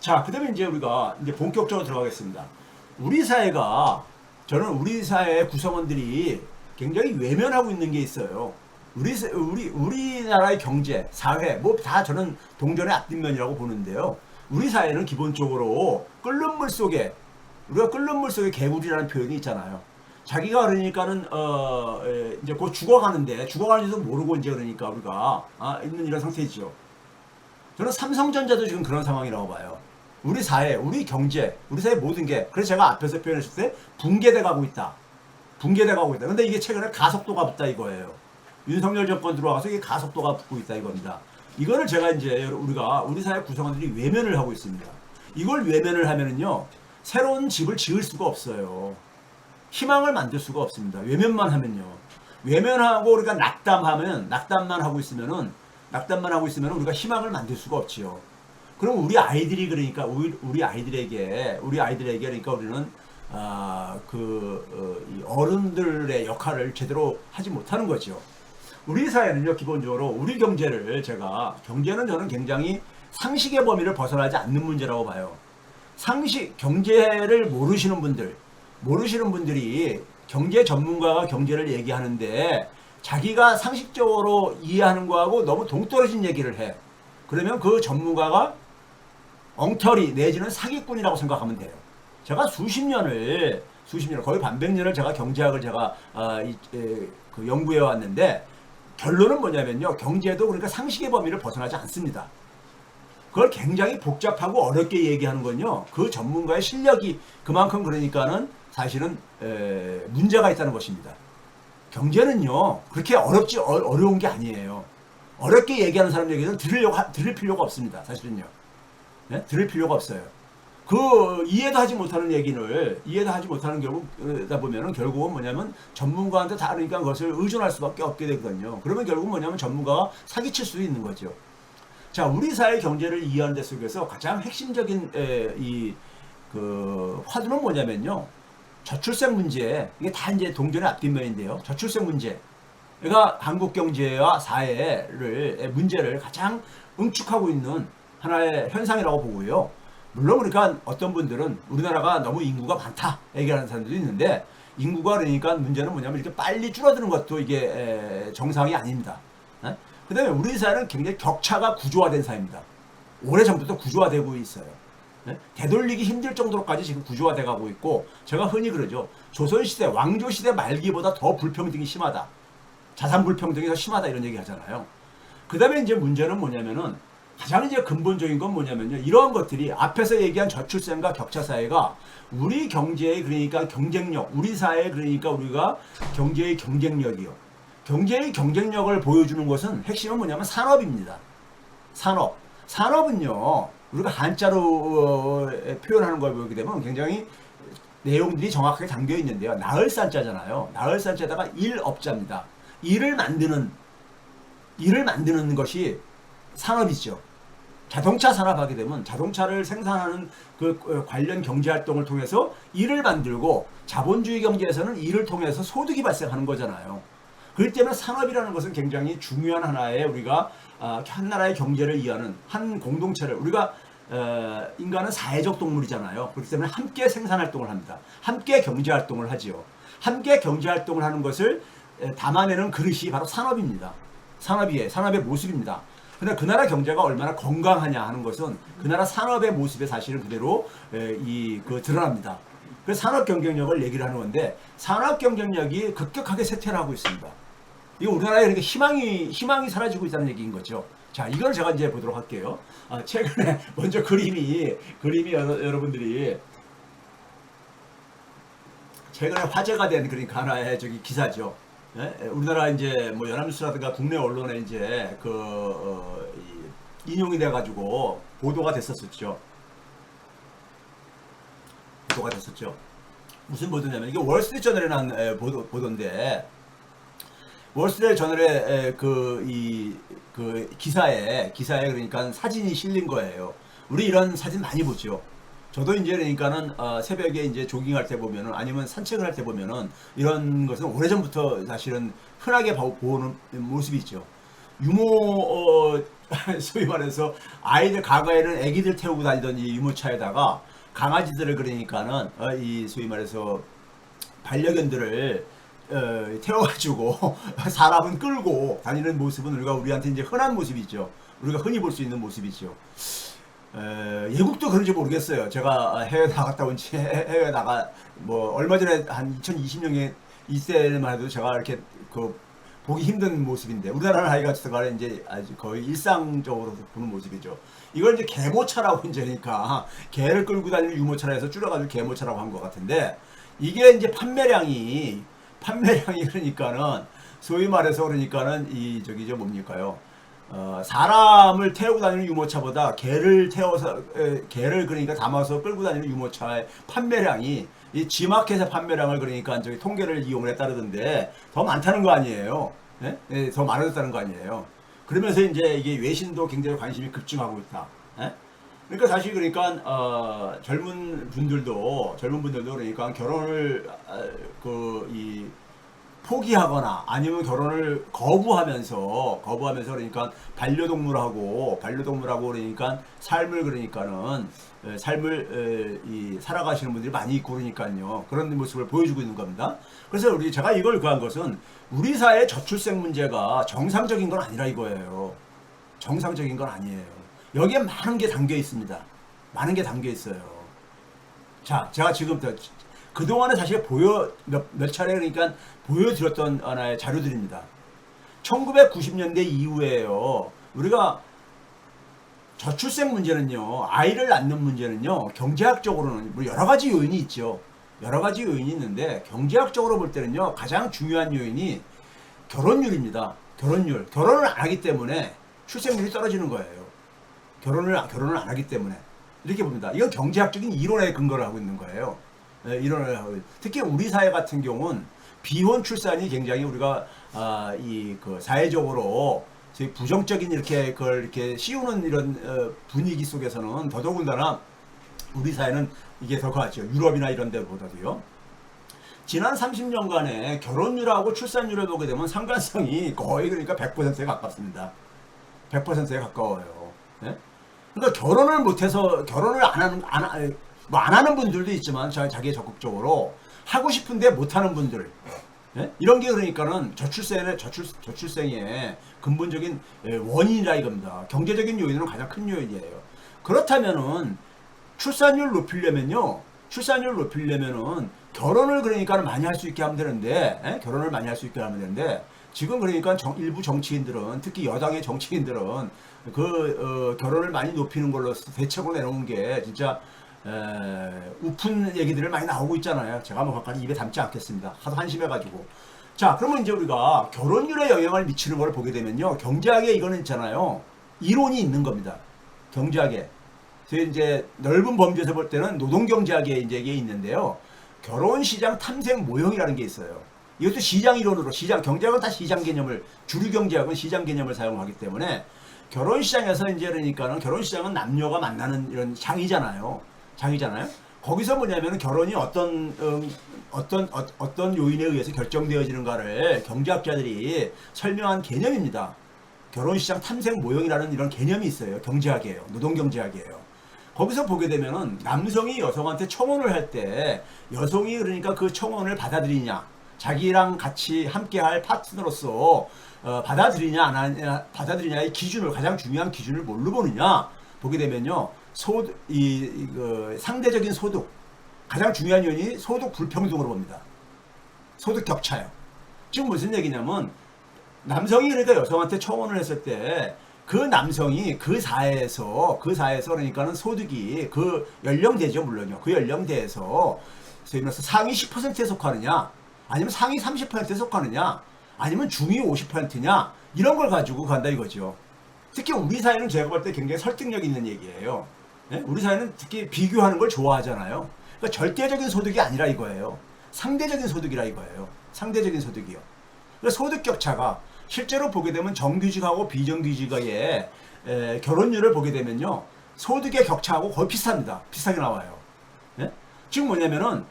자, 그다음에 이제 우리가 이제 본격적으로 들어가겠습니다. 우리 사회가 저는 우리 사회 구성원들이 굉장히 외면하고 있는 게 있어요. 우리나라의 경제, 사회, 뭐 다 저는 동전의 앞뒷면이라고 보는데요. 우리 사회는 기본적으로 끓는 물 속에 우리가 끓는 물 속에 개구리라는 표현이 있잖아요. 자기가 그러니까는 이제 곧 죽어가는데 죽어가는지도 모르고 이제 그러니까 우리가 있는 이런 상태이죠. 저는 삼성전자도 지금 그런 상황이라고 봐요. 우리 사회, 우리 경제, 우리 사회 모든 게 그래서 제가 앞에서 표현했을 때 붕괴돼 가고 있다. 붕괴돼 가고 있다. 근데 이게 최근에 가속도가 붙다 이거예요. 윤석열 정권 들어와서 이게 가속도가 붙고 있다 이겁니다. 이거를 제가 이제 우리 사회 구성원들이 외면을 하고 있습니다. 이걸 외면을 하면은요, 새로운 집을 지을 수가 없어요. 희망을 만들 수가 없습니다. 외면만 하면요. 외면하고 우리가 낙담만 하고 있으면은 우리가 희망을 만들 수가 없지요. 그럼 우리 아이들이 그러니까 우리 아이들에게 그러니까 우리는 이 어른들의 역할을 제대로 하지 못하는 거죠. 우리 사회는요, 기본적으로 우리 경제는 저는 굉장히 상식의 범위를 벗어나지 않는 문제라고 봐요. 경제를 모르시는 분들이 경제 전문가가 경제를 얘기하는데 자기가 상식적으로 이해하는 거하고 너무 동떨어진 얘기를 해. 그러면 그 전문가가 엉터리 내지는 사기꾼이라고 생각하면 돼요. 제가 수십 년을 거의 반백년을 제가 경제학을 연구해 왔는데 결론은 뭐냐면요. 경제도 그러니까 상식의 범위를 벗어나지 않습니다. 그걸 굉장히 복잡하고 어렵게 얘기하는 건요. 그 전문가의 실력이 그만큼 그러니까는 사실은 문제가 있다는 것입니다. 경제는요. 그렇게 어려운 게 아니에요. 어렵게 얘기하는 사람 얘기는 들을 필요가 없습니다. 사실은요. 네? 들을 필요가 없어요. 이해도 하지 못하는 결국다 보면은 결국은 뭐냐면 전문가한테 다 그러니까 그것을 의존할 수밖에 없게 되거든요. 그러면 결국은 뭐냐면 전문가가 사기칠 수도 있는 거죠. 자, 우리 사회 경제를 이해하는 데 속에서 가장 핵심적인 화두는 뭐냐면요. 저출생 문제. 이게 다 이제 동전의 앞뒷면인데요. 저출생 문제. 그러니까 한국 경제와 사회의 문제를 가장 응축하고 있는 하나의 현상이라고 보고요. 물론 그러니까 어떤 분들은 우리나라가 너무 인구가 많다 얘기하는 사람들도 있는데 인구가 그러니까 문제는 뭐냐면 이렇게 빨리 줄어드는 것도 이게 정상이 아닙니다. 그 다음에 우리 사회는 굉장히 격차가 구조화된 사회입니다. 오래전부터 구조화되고 있어요. 되돌리기 힘들 정도로까지 지금 구조화돼 가고 있고 제가 흔히 그러죠. 조선시대 왕조시대 말기보다 더 불평등이 심하다. 자산 불평등이 더 심하다 이런 얘기 하잖아요. 그 다음에 이제 문제는 뭐냐면은 가장 이제 근본적인 건 뭐냐면요. 이러한 것들이 앞에서 얘기한 저출생과 격차 사회가 우리 경제의 그러니까 경쟁력, 우리 사회의 그러니까 우리가 경제의 경쟁력이요. 경제의 경쟁력을 보여주는 것은 핵심은 뭐냐면 산업입니다. 산업은요. 우리가 한자로 표현하는 걸 보게 되면 굉장히 내용들이 정확하게 담겨 있는데요. 나흘산자잖아요. 나흘산자다가 일업자입니다. 일을 만드는 것이 산업이죠. 자동차 산업하게 되면 자동차를 생산하는 관련 경제 활동을 통해서 일을 만들고 자본주의 경제에서는 일을 통해서 소득이 발생하는 거잖아요. 그렇기 때문에 산업이라는 것은 굉장히 중요한 하나의 우리가 한 나라의 경제를 이해하는 한 공동체를 우리가 인간은 사회적 동물이잖아요. 그렇기 때문에 함께 생산 활동을 합니다. 함께 경제 활동을 하지요. 함께 경제 활동을 하는 것을 담아내는 그릇이 바로 산업입니다. 산업의 모습입니다. 근데 그 나라 경제가 얼마나 건강하냐 하는 것은 그 나라 산업의 모습에 사실은 그대로 드러납니다. 그래서 산업 경쟁력을 얘기를 하는 건데 산업 경쟁력이 급격하게 쇠퇴를 하고 있습니다. 이거 우리나라에 이렇게 희망이 사라지고 있다는 얘기인 거죠. 자, 이걸 제가 이제 보도록 할게요. 최근에 먼저 그림이 여러분들이 최근에 화제가 된 그러니까 하나의 기사죠. 예? 우리나라 이제 뭐 연합뉴스라든가 국내 언론에 이제 인용이 돼가지고 보도가 됐었죠. 무슨 보도냐면 이게 월스트리트 저널에 난 보도인데 월스트리트 저널에 기사에 그러니까 사진이 실린 거예요. 우리 이런 사진 많이 보죠. 저도 이제 그러니까는 새벽에 이제 조깅할 때 보면은 아니면 산책을 할 때 보면은 이런 것은 오래전부터 사실은 흔하게 보는 모습이 있죠. 소위 말해서 아이들 과거에는 아기들 태우고 다니던 이 유모차에다가 강아지들을 그러니까는 이 소위 말해서 반려견들을 태워가지고 사람은 끌고 다니는 모습은 우리한테 이제 흔한 모습이죠. 우리가 흔히 볼 수 있는 모습이죠. 외국도 그런지 모르겠어요. 제가 해외 나갔다 온지 해외 나가 뭐 얼마 전에 한 2020년에 이때만 해도 제가 이렇게 그 보기 힘든 모습인데 우리나라는 하여간에 이제 아주 거의 일상적으로 보는 모습이죠. 이걸 이제 개모차라고 이제 그러니까 개를 끌고 다니는 유모차라 해서 줄여가지고 개모차라고 한 것 같은데 이게 이제 판매량이 그러니까는 소위 말해서 그러니까는 이 저기 저 뭡니까요? 사람을 태우고 다니는 유모차보다 개를 태워서 개를 그러니까 담아서 끌고 다니는 유모차의 판매량이 이 G마켓의 판매량을 그러니까 저기 통계를 이용해 따르던데 더 많다는 거 아니에요? 예? 예, 더 많아졌다는 거 아니에요? 그러면서 이제 이게 외신도 굉장히 관심이 급증하고 있다. 예? 그러니까 사실 그러니까 젊은 분들도 그러니까 결혼을 이 포기하거나 아니면 결혼을 거부하면서 그러니까 반려동물하고 그러니까 삶을 살아가시는 분들이 많이 있고 그러니까요. 그런 모습을 보여주고 있는 겁니다. 그래서 제가 이걸 구한 것은 우리 사회의 저출생 문제가 정상적인 건 아니라 이거예요. 정상적인 건 아니에요. 여기에 많은 게 담겨 있습니다. 많은 게 담겨 있어요. 자, 제가 지금 그동안에 사실 몇 차례 그러니까 보여드렸던 하나의 자료들입니다. 1990년대 이후에요. 우리가 저출생 문제는요, 아이를 낳는 문제는요, 경제학적으로는 뭐 여러 가지 요인이 있죠. 여러 가지 요인이 있는데, 경제학적으로 볼 때는요, 가장 중요한 요인이 결혼율입니다. 결혼율. 결혼을 안 하기 때문에 출생률이 떨어지는 거예요. 결혼을 안 하기 때문에. 이렇게 봅니다. 이건 경제학적인 이론에 근거를 하고 있는 거예요. 이론을 하고 특히 우리 사회 같은 경우는 비혼 출산이 굉장히 우리가 사회적으로 부정적인 그걸 이렇게 씌우는 이런 분위기 속에서는 더더군다나 우리 사회는 이게 더 가죠. 유럽이나 이런 데보다도요. 지난 30년간의 결혼율하고 출산율을 보게 되면 상관성이 거의 그러니까 100%에 가깝습니다. 100%에 가까워요. 네? 그러니까 결혼을 못해서 결혼을 안 하는 분들도 있지만 자기 적극적으로 하고 싶은데 못하는 분들 이런 게 그러니까는 저출생의 근본적인 원인이라 이겁니다. 경제적인 요인은 가장 큰 요인이에요. 그렇다면은 출산율 높이려면은 결혼을 그러니까 많이 할 수 있게 하면 되는데 결혼을 많이 할 수 있게 하면 되는데 지금 그러니까 일부 정치인들은 특히 여당의 정치인들은 결혼을 많이 높이는 걸로 대책으로 내놓은 게 진짜 우픈 얘기들을 많이 나오고 있잖아요. 제가 뭐 가까이 입에 담지 않겠습니다. 하도 한심해가지고. 자, 그러면 이제 우리가 결혼율에 영향을 미치는 걸 보게 되면요. 경제학에 이거는 있잖아요. 이론이 있는 겁니다. 경제학에. 저희 이제 넓은 범주에서 볼 때는 노동경제학에 이제 이게 있는데요. 결혼시장 탐색 모형이라는 게 있어요. 이것도 시장 이론으로, 경제학은 다 시장 개념을, 주류 경제학은 시장 개념을 사용하기 때문에 결혼시장에서 이제 그러니까는 결혼시장은 남녀가 만나는 이런 장이잖아요. 거기서 뭐냐면 결혼이 어떤 요인에 의해서 결정되어지는가를 경제학자들이 설명한 개념입니다. 결혼시장 탐색 모형이라는 이런 개념이 있어요. 경제학이에요. 노동경제학이에요. 거기서 보게 되면은 남성이 여성한테 청혼을 할 때 여성이 그러니까 그 청혼을 받아들이냐, 자기랑 같이 함께할 파트너로서 받아들이냐 안 하냐, 받아들이냐의 기준을, 가장 중요한 기준을 뭘로 보느냐 보게 되면요. 상대적인 소득, 가장 중요한 요인이 소득 불평등으로 봅니다. 소득 격차요. 지금 무슨 얘기냐면 남성이 그러니까 여성한테 청혼을 했을 때 그 남성이 그 사회에서 그러니까는 소득이 그 연령대죠, 물론요. 그 연령대에서 상위 10%에 속하느냐, 아니면 상위 30%에 속하느냐, 아니면 중위 50%냐, 이런 걸 가지고 간다 이거죠. 특히 우리 사회는 제가 볼 때 굉장히 설득력 있는 얘기예요. 네? 우리 사회는 특히 비교하는 걸 좋아하잖아요. 그러니까 절대적인 소득이 아니라 이거예요. 상대적인 소득이라 이거예요. 상대적인 소득이요. 그러니까 소득 격차가 실제로 보게 되면 정규직하고 비정규직의 결혼율을 보게 되면요. 소득의 격차하고 거의 비슷합니다. 비슷하게 나와요. 네? 지금 뭐냐면은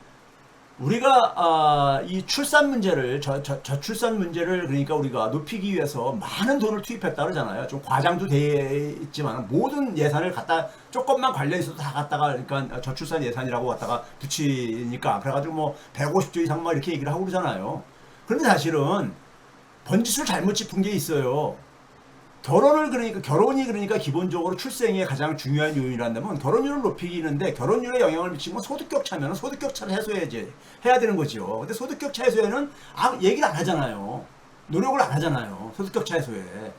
우리가 이 출산 문제를 저출산 문제를 그러니까 우리가 높이기 위해서 많은 돈을 투입했다 그러잖아요. 좀 과장도 돼 있지만 모든 예산을 갖다 조금만 관련 있어도 다 갖다가 그러니까 저출산 예산이라고 갖다가 붙이니까 그래가지고 뭐 150조 이상 막 이렇게 얘기를 하고 그러잖아요. 그런데 사실은 번짓을 잘못 짚은 게 있어요. 결혼이 그러니까 기본적으로 출생의 가장 중요한 요인이란다면 결혼율을 높이는데 결혼율에 영향을 미치면 소득격차면 소득격차를 해소해야지 해야 되는 거죠. 근데 소득격차 해소에는 얘기를 안 하잖아요. 노력을 안 하잖아요. 소득격차 해소에.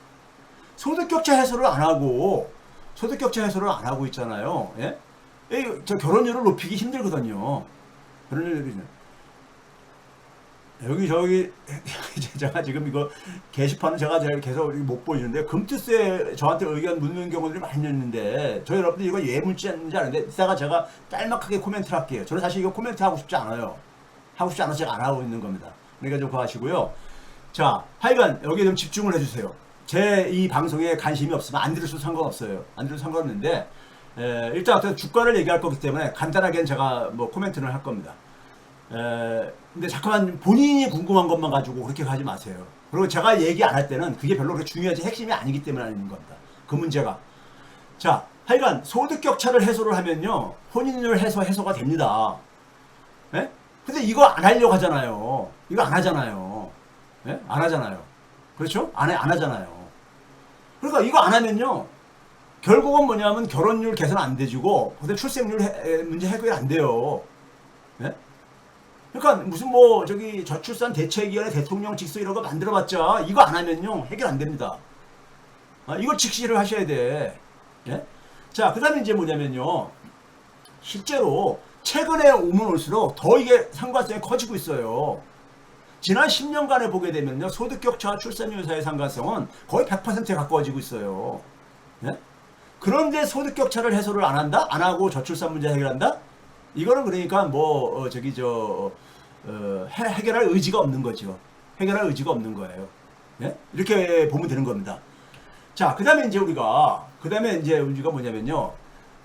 소득격차 해소를 안 하고 있잖아요. 예? 저 결혼율을 높이기 힘들거든요. 결혼율이 저기 제가 지금 이거 게시판은 제가 계속 못 보이는데 금투스에 저한테 의견 묻는 경우들이 많이 있는데 저 여러분들 이거 왜 묻지 않는지 아는데 이따가 제가 짤막하게 코멘트를 할게요. 저는 사실 이거 코멘트 하고 싶지 않아요. 하고 싶지 않아서 제가 안 하고 있는 겁니다. 그러니까 좀 그거 하시고요. 자, 하여간 여기에 좀 집중을 해주세요. 제 이 방송에 관심이 없으면 안 들으셔도 상관없어요. 안 들어도 상관없는데 일단 어떤 주가를 얘기할 거기 때문에 간단하게는 제가 뭐 코멘트를 할 겁니다. 근데 잠깐만 본인이 궁금한 것만 가지고 그렇게 가지 마세요. 그리고 제가 얘기 안 할 때는 그게 별로 그렇게 중요하지 핵심이 아니기 때문에 아닌 겁니다. 그 문제가. 자, 하여간 소득격차를 해소를 하면요. 혼인율 해소가 됩니다. 예? 근데 이거 안 하려고 하잖아요. 이거 안 하잖아요. 예? 안 하잖아요. 그렇죠? 안 하잖아요. 그러니까 이거 안 하면요. 결국은 뭐냐면 결혼율 개선 안 돼지고 근데 출생률 문제 해결이 안 돼요. 예? 그러니까 무슨 뭐 저기 저출산 대책위원회 대통령 직속 이런 거 만들어봤자 이거 안 하면요 해결 안 됩니다. 이걸 직시를 하셔야 돼. 예? 자, 그다음에 이제 뭐냐면요 실제로 최근에 오면 올수록 더 이게 상관성이 커지고 있어요. 지난 10년간에 보게 되면요 소득격차와 출산율 사이의 상관성은 거의 100%에 가까워지고 있어요. 예? 그런데 소득격차를 해소를 안 한다? 안 하고 저출산 문제 해결한다? 이거는 그러니까 뭐 해결할 의지가 없는 거죠. 해결할 의지가 없는 거예요. 예? 이렇게 보면 되는 겁니다. 자, 그다음에 이제 우리가 뭐냐면요.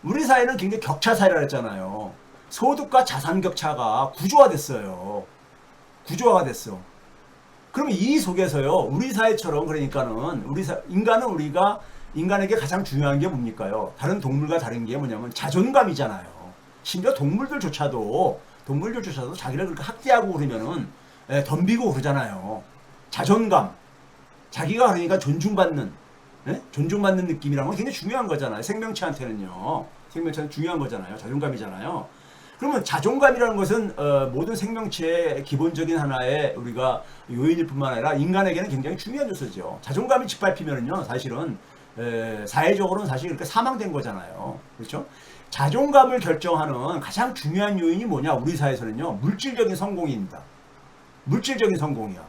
우리 사회는 굉장히 격차 사회라 했잖아요. 소득과 자산 격차가 구조화됐어요. 구조화가 됐어. 그러면 이 속에서요. 우리 사회처럼 그러니까는 인간에게 가장 중요한 게 뭡니까요? 다른 동물과 다른 게 뭐냐면 자존감이잖아요. 심지어 동물들조차도 자기를 그렇게 학대하고 그러면은 덤비고 그러잖아요. 자존감. 자기가 그러니까 존중받는 느낌이라는 건 굉장히 중요한 거잖아요. 생명체한테는요. 생명체는 중요한 거잖아요. 자존감이잖아요. 그러면 자존감이라는 것은 모든 생명체의 기본적인 하나의 우리가 요인일 뿐만 아니라 인간에게는 굉장히 중요한 요소죠. 자존감이 짓밟히면은요. 사실은 사회적으로는 사실 이렇게 사망된 거잖아요. 그렇죠? 자존감을 결정하는 가장 중요한 요인이 뭐냐? 우리 사회에서는요. 물질적인 성공입니다. 물질적인 성공이야.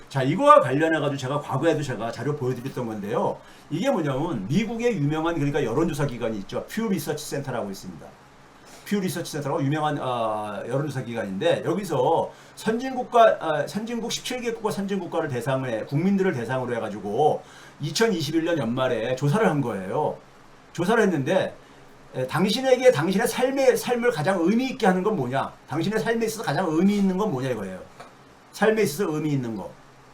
자, 이거와 관련해가지고 제가 과거에도 자료 보여드렸던 건데요. 이게 뭐냐면 미국의 유명한 그러니까 여론조사 기관이 있죠. 퓨 리서치 센터라고 있습니다. 퓨 리서치 센터라고 유명한 여론조사 기관인데 여기서 선진국 17개국과 선진국가를 국민들을 대상으로 해가지고 2021년 연말에 조사를 한 거예요. 조사를 했는데 당신의 삶을 가장 의미 있게 하는 건 뭐냐? 당신의 삶에 있어서 가장 의미 있는 건 뭐냐 이거예요. 삶에 있어서 의미 있는 거.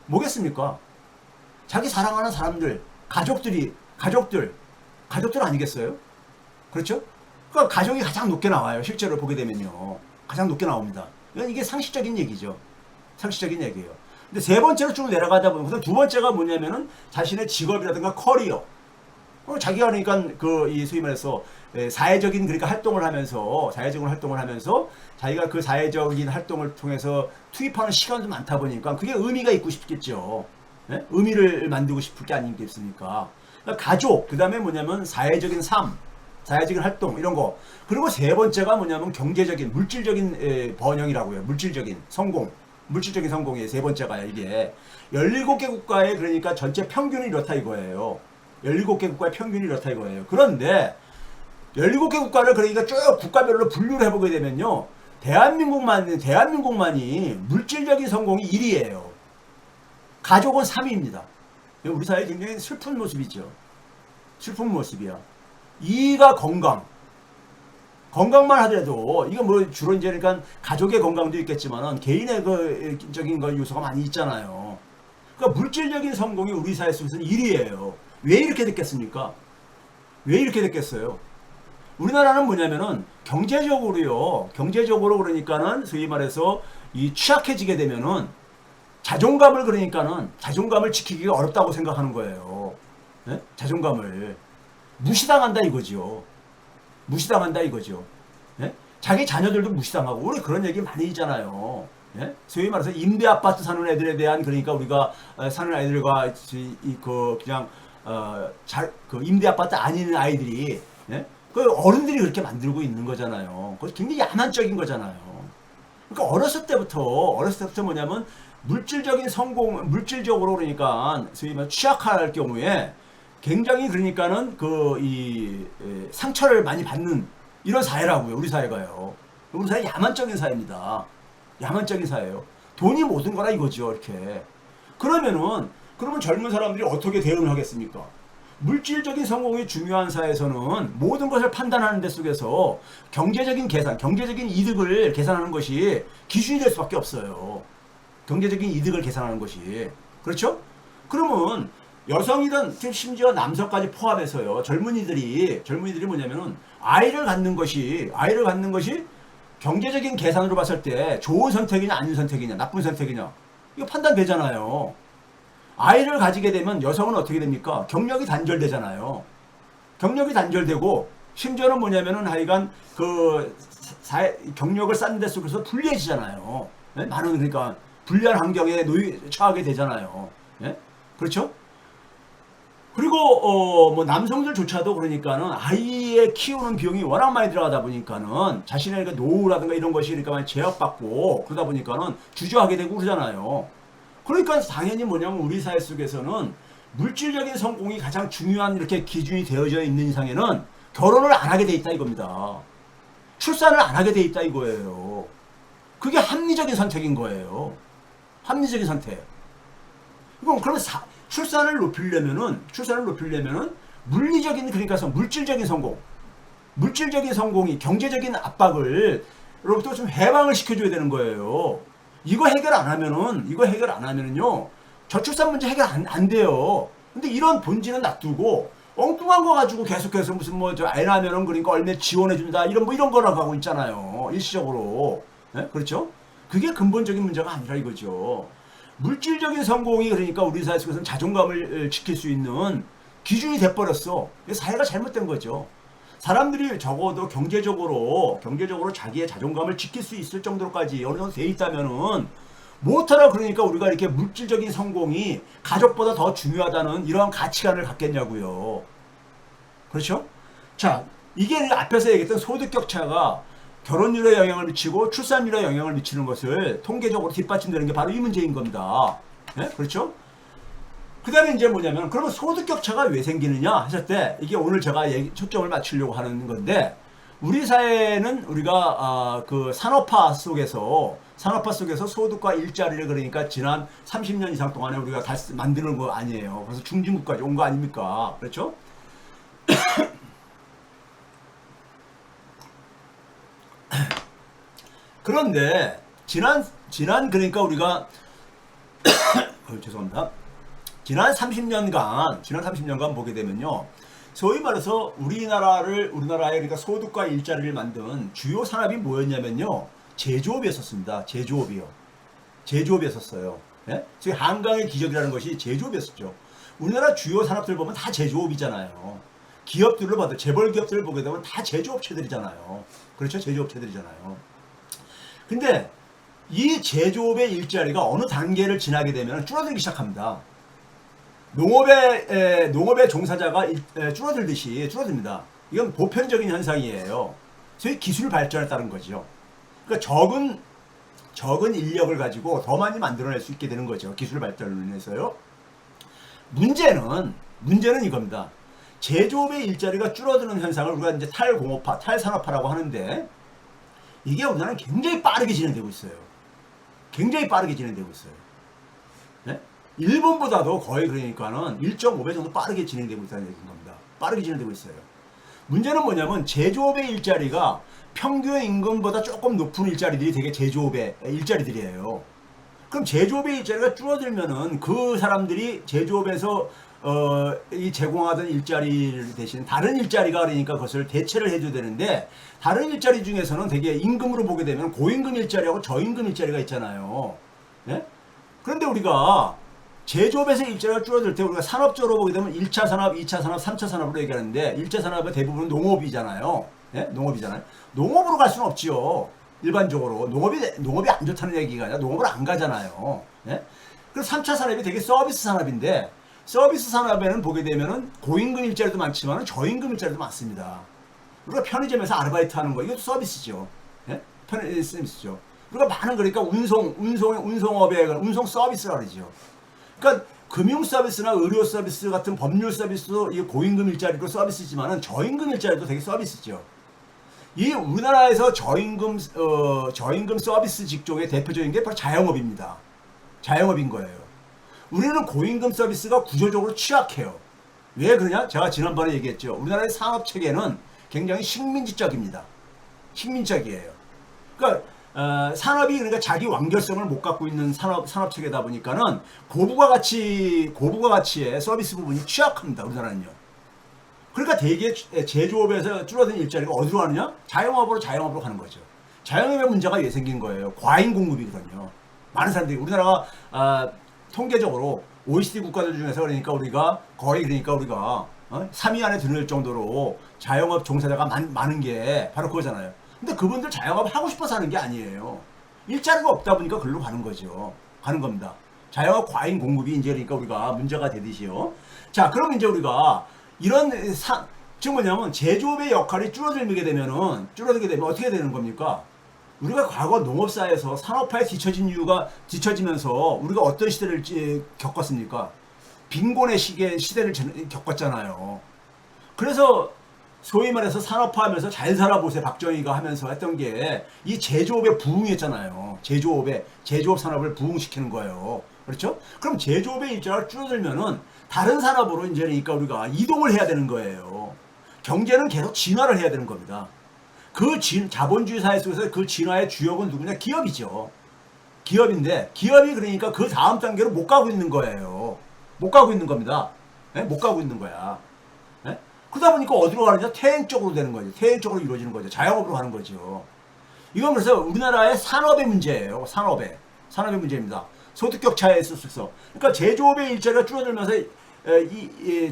뭐겠습니까? 자기 사랑하는 사람들, 가족들 아니겠어요? 그렇죠? 그러니까 가족이 가장 높게 나와요. 실제로 보게 되면요. 가장 높게 나옵니다. 이게 상식적인 얘기죠. 상식적인 얘기예요. 근데 세 번째로 쭉 내려가다 보면 두 번째가 뭐냐면은 자신의 직업이라든가 커리어. 자기가 그러니까 소위 말해서 사회적인 그러니까 활동을 하면서 자기가 그 사회적인 활동을 통해서 투입하는 시간도 많다 보니까 그게 의미가 있고 싶겠죠. 네? 의미를 만들고 싶을 게 아니겠습니까? 그러니까 가족, 그 다음에 뭐냐면 사회적인 삶, 사회적인 활동 이런 거. 그리고 세 번째가 뭐냐면 경제적인 물질적인 번영이라고요. 물질적인 성공이에요. 세 번째가 이게 17개 국가의 그러니까 전체 평균이 이렇다 이거예요. 17개 국가의 평균이 이렇다 이거예요. 그런데 17개 국가를 그러니까 쭉 국가별로 분류를 해보게 되면요. 대한민국만이 물질적인 성공이 1위예요. 가족은 3위입니다. 우리 사회 굉장히 슬픈 모습이죠. 슬픈 모습이야. 2위가 건강 건강만 하더라도 이거 뭐 주로 이제 그러니까 가족의 건강도 있겠지만은 개인의 그 적인 거 요소가 많이 있잖아요. 그러니까 물질적인 성공이 우리 사회 속에서는 1위예요. 왜 이렇게 됐겠습니까? 왜 이렇게 됐겠어요? 우리나라는 뭐냐면은 경제적으로요. 경제적으로 그러니까는 소위 말해서 이 취약해지게 되면은 자존감을 그러니까는 자존감을 지키기가 어렵다고 생각하는 거예요. 네? 자존감을 무시당한다 이거죠. 무시당한다 이거죠. 예? 자기 자녀들도 무시당하고 우리 그런 얘기 많이 있잖아요. 예? 소위 말해서 임대 아파트 사는 애들에 대한 그러니까 우리가 사는 아이들과 그 그냥 그 임대 아파트 아닌 아이들이 예? 그 어른들이 그렇게 만들고 있는 거잖아요. 그거 굉장히 야만적인 거잖아요. 그러니까 어렸을 때부터 뭐냐면 물질적인 성공, 물질적으로 그러니까 소위 말 취약할 경우에 굉장히 그러니까는 이 상처를 많이 받는 이런 사회라고요. 우리 사회가요. 우리 사회 야만적인 사회입니다. 야만적인 사회예요. 돈이 모든 거라 이거죠. 이렇게. 그러면 젊은 사람들이 어떻게 대응을 하겠습니까? 물질적인 성공이 중요한 사회에서는 모든 것을 판단하는 데 속에서 경제적인 계산, 경제적인 이득을 계산하는 것이 기준이 될 수밖에 없어요. 경제적인 이득을 계산하는 것이. 그렇죠? 그러면 여성이든 심지어 남성까지 포함해서요. 젊은이들이 뭐냐면은 아이를 갖는 것이 경제적인 계산으로 봤을 때 좋은 선택이냐 아닌 선택이냐 나쁜 선택이냐 이거 판단되잖아요. 아이를 가지게 되면 여성은 어떻게 됩니까? 경력이 단절되잖아요. 경력이 단절되고 심지어는 뭐냐면은 하여간 경력을 쌓는 데 속에서 불리해지잖아요. 네? 많은 그러니까 불리한 환경에 처하게 되잖아요. 네? 그렇죠? 그리고 뭐 남성들조차도 그러니까는 아이의 키우는 비용이 워낙 많이 들어가다 보니까는 자신의 그 노후라든가 이런 것이 그러니까 많이 제약받고 그러다 보니까는 주저하게 되고 그러잖아요. 그러니까 당연히 뭐냐면 우리 사회 속에서는 물질적인 성공이 가장 중요한 이렇게 기준이 되어져 있는 이상에는 결혼을 안 하게 돼 있다 이겁니다. 출산을 안 하게 돼 있다 이거예요. 그게 합리적인 선택인 거예요. 합리적인 선택. 그러면 출산을 높이려면은 물리적인 그러니까 물질적인 성공이 경제적인 압박을로부터 좀 해방을 시켜줘야 되는 거예요. 이거 해결 안 하면은요 저출산 문제 해결 안 돼요. 근데 이런 본질은 놔두고 엉뚱한 거 가지고 계속해서 무슨 뭐 애 낳으면은 그러니까 얼마 지원해준다 이런 거라고 하고 있잖아요. 일시적으로. 네? 그렇죠? 그게 근본적인 문제가 아니라 이거죠. 물질적인 성공이 그러니까 우리 사회 속에서는 자존감을 지킬 수 있는 기준이 돼버렸어. 사회가 잘못된 거죠. 사람들이 적어도 경제적으로 자기의 자존감을 지킬 수 있을 정도로까지 어느 정도 돼 있다면은 못하라 그러니까 우리가 이렇게 물질적인 성공이 가족보다 더 중요하다는 이러한 가치관을 갖겠냐고요. 그렇죠? 자, 이게 앞에서 얘기했던 소득 격차가 결혼율에 영향을 미치고 출산율에 영향을 미치는 것을 통계적으로 뒷받침되는 게 바로 이 문제인 겁니다. 네? 그렇죠? 그 다음에 이제 뭐냐면 그러면 소득 격차가 왜 생기느냐 하실 때 이게 오늘 제가 초점을 맞추려고 하는 건데 우리 사회는 우리가 그 산업화 속에서 소득과 일자리를 그러니까 지난 30년 이상 동안에 우리가 다 만드는 거 아니에요. 그래서 중진국까지 온 거 아닙니까? 그렇죠? 그런데 지난 그러니까 우리가 죄송합니다. 지난 30년간 보게 되면요. 소위 말해서 우리나라의 그러니까 소득과 일자리를 만든 주요 산업이 뭐였냐면요. 제조업이었습니다. 제조업이었어요. 예? 저희 한강의 기적이라는 것이 제조업이었죠. 우리나라 주요 산업들 보면 다 제조업이잖아요. 기업들로 봐도 재벌 기업들을 보게 되면 다 제조업체들이잖아요. 그렇죠? 제조업체들이잖아요. 근데 이 제조업의 일자리가 어느 단계를 지나게 되면 줄어들기 시작합니다. 농업의 종사자가 줄어듭니다. 이건 보편적인 현상이에요. 소위 기술 발전에 따른 거죠. 그러니까 적은 인력을 가지고 더 많이 만들어낼 수 있게 되는 거죠. 기술 발전을 인해서요. 문제는 이겁니다. 제조업의 일자리가 줄어드는 현상을 우리가 이제 탈공업화, 탈산업화라고 하는데 이게 우리나라는 굉장히 빠르게 진행되고 있어요. 네? 일본보다도 거의 그러니까는 1.5배 정도 빠르게 진행되고 있다는 얘기인 겁니다. 빠르게 진행되고 있어요. 문제는 뭐냐면 제조업의 일자리가 평균 임금보다 조금 높은 일자리들이 되게 제조업의 일자리들이에요. 그럼 제조업의 일자리가 줄어들면은 그 사람들이 제조업에서 이 제공하던 일자리를 대신 다른 일자리가 그러니까 그것을 대체를 해줘야 되는데, 다른 일자리 중에서는 되게 임금으로 보게 되면 고임금 일자리하고 저임금 일자리가 있잖아요. 예? 그런데 우리가 제조업에서 일자리가 줄어들 때 우리가 산업적으로 보게 되면 1차 산업, 2차 산업, 3차 산업으로 얘기하는데, 1차 산업의 대부분은 농업이잖아요. 예? 농업이잖아요. 농업으로 갈 수는 없지요. 일반적으로 농업이 안 좋다는 얘기가 아니라 농업을 안 가잖아요. 예? 그래서 3차 산업이 되게 서비스 산업인데, 서비스 산업에는 보게 되면은 고임금 일자리도 많지만 저임금 일자리도 많습니다. 우리가 편의점에서 아르바이트 하는 거, 이것도 서비스죠. 예? 서비스죠. 우리가 많은, 그러니까 운송업에 운송 서비스라 그러죠. 그러니까 금융 서비스나 의료 서비스 같은 법률 서비스도 이 고임금 일자리도 서비스지만은 저임금 일자리도 되게 서비스죠. 이 우리나라에서 저임금 서비스 직종의 대표적인 게 바로 자영업입니다. 자영업인 거예요. 우리는 고임금 서비스가 구조적으로 취약해요. 왜 그러냐? 제가 지난번에 얘기했죠. 우리나라의 산업 체계는 굉장히 식민지적입니다. 식민적이에요. 그러니까 산업이 그러니까 자기 완결성을 못 갖고 있는 산업 체계다 보니까는 고부가 가치의 서비스 부분이 취약합니다. 우리나라는요. 그러니까 대개 제조업에서 줄어든 일자리가 어디로 가느냐? 자영업으로 가는 거죠. 자영업의 문제가 왜 생긴 거예요? 과잉 공급이거든요. 많은 사람들이, 우리나라가 통계적으로 OECD 국가들 중에서 그러니까 우리가 거의, 그러니까 우리가 3위 안에 드는 정도로 자영업 종사자가 많은 게 바로 그거잖아요. 근데 그분들 자영업 하고 싶어서 하는 게 아니에요. 일자리가 없다 보니까 글로 가는 거죠. 가는 겁니다. 자영업 과잉 공급이 이제 그러니까 우리가 문제가 되듯이요. 자, 그럼 이제 우리가 이런 지금 뭐냐면 제조업의 역할이 줄어들게 되면 어떻게 되는 겁니까? 우리가 과거 농업사에서 산업화에 뒤처지면서 우리가 어떤 시대를 겪었습니까? 빈곤의 시대를 겪었잖아요. 그래서 소위 말해서 산업화하면서 잘 살아보세요 박정희가 하면서 했던 게 이 제조업의 부흥이었잖아요. 제조업 산업을 부흥시키는 거예요. 그렇죠? 그럼 제조업의 일자리가 줄어들면은 다른 산업으로 이제 그러니까 우리가 이동을 해야 되는 거예요. 경제는 계속 진화를 해야 되는 겁니다. 자본주의 사회 속에서 그 진화의 주역은 누구냐? 기업이죠. 기업인데, 기업이 그러니까 그 다음 단계로 못 가고 있는 거예요. 못 가고 있는 겁니다. 네? 못 가고 있는 거야. 네? 그러다 보니까 어디로 가느냐? 퇴행 쪽으로 되는 거죠. 퇴행 쪽으로 이루어지는 거죠. 자영업으로 가는 거죠. 이건 그래서 우리나라의 산업의 문제예요. 산업의 문제입니다. 소득 격차에 있어서. 그러니까 제조업의 일자리가 줄어들면서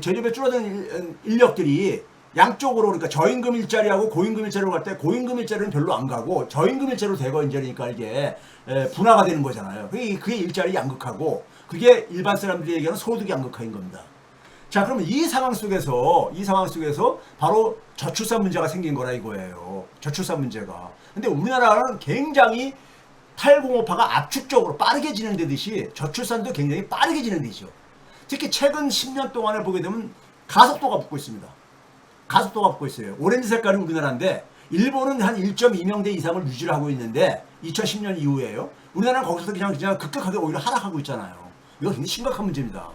제조업에 줄어든 인력들이 양쪽으로, 그러니까 저임금 일자리하고 고임금 일자리로 갈 때 고임금 일자리는 별로 안 가고 저임금 일자리로 대거 이제 그러니까 이게 분화가 되는 거잖아요. 그게 일자리 양극화고, 그게 일반 사람들이 얘기하는 소득 양극화인 겁니다. 자, 그러면 이 상황 속에서 바로 저출산 문제가 생긴 거라 이거예요. 저출산 문제가. 근데 우리나라는 굉장히 탈공업화가 압축적으로 빠르게 진행되듯이 저출산도 굉장히 빠르게 진행되죠. 특히 최근 10년 동안에 보게 되면 가속도가 붙고 있습니다. 가속도가 붙고 있어요. 오렌지 색깔이 우리나라인데 일본은 한 1.2명대 이상을 유지를 하고 있는데 2010년 이후에요. 우리나라는 거기서 그냥 급격하게 오히려 하락하고 있잖아요. 이거 굉장히 심각한 문제입니다.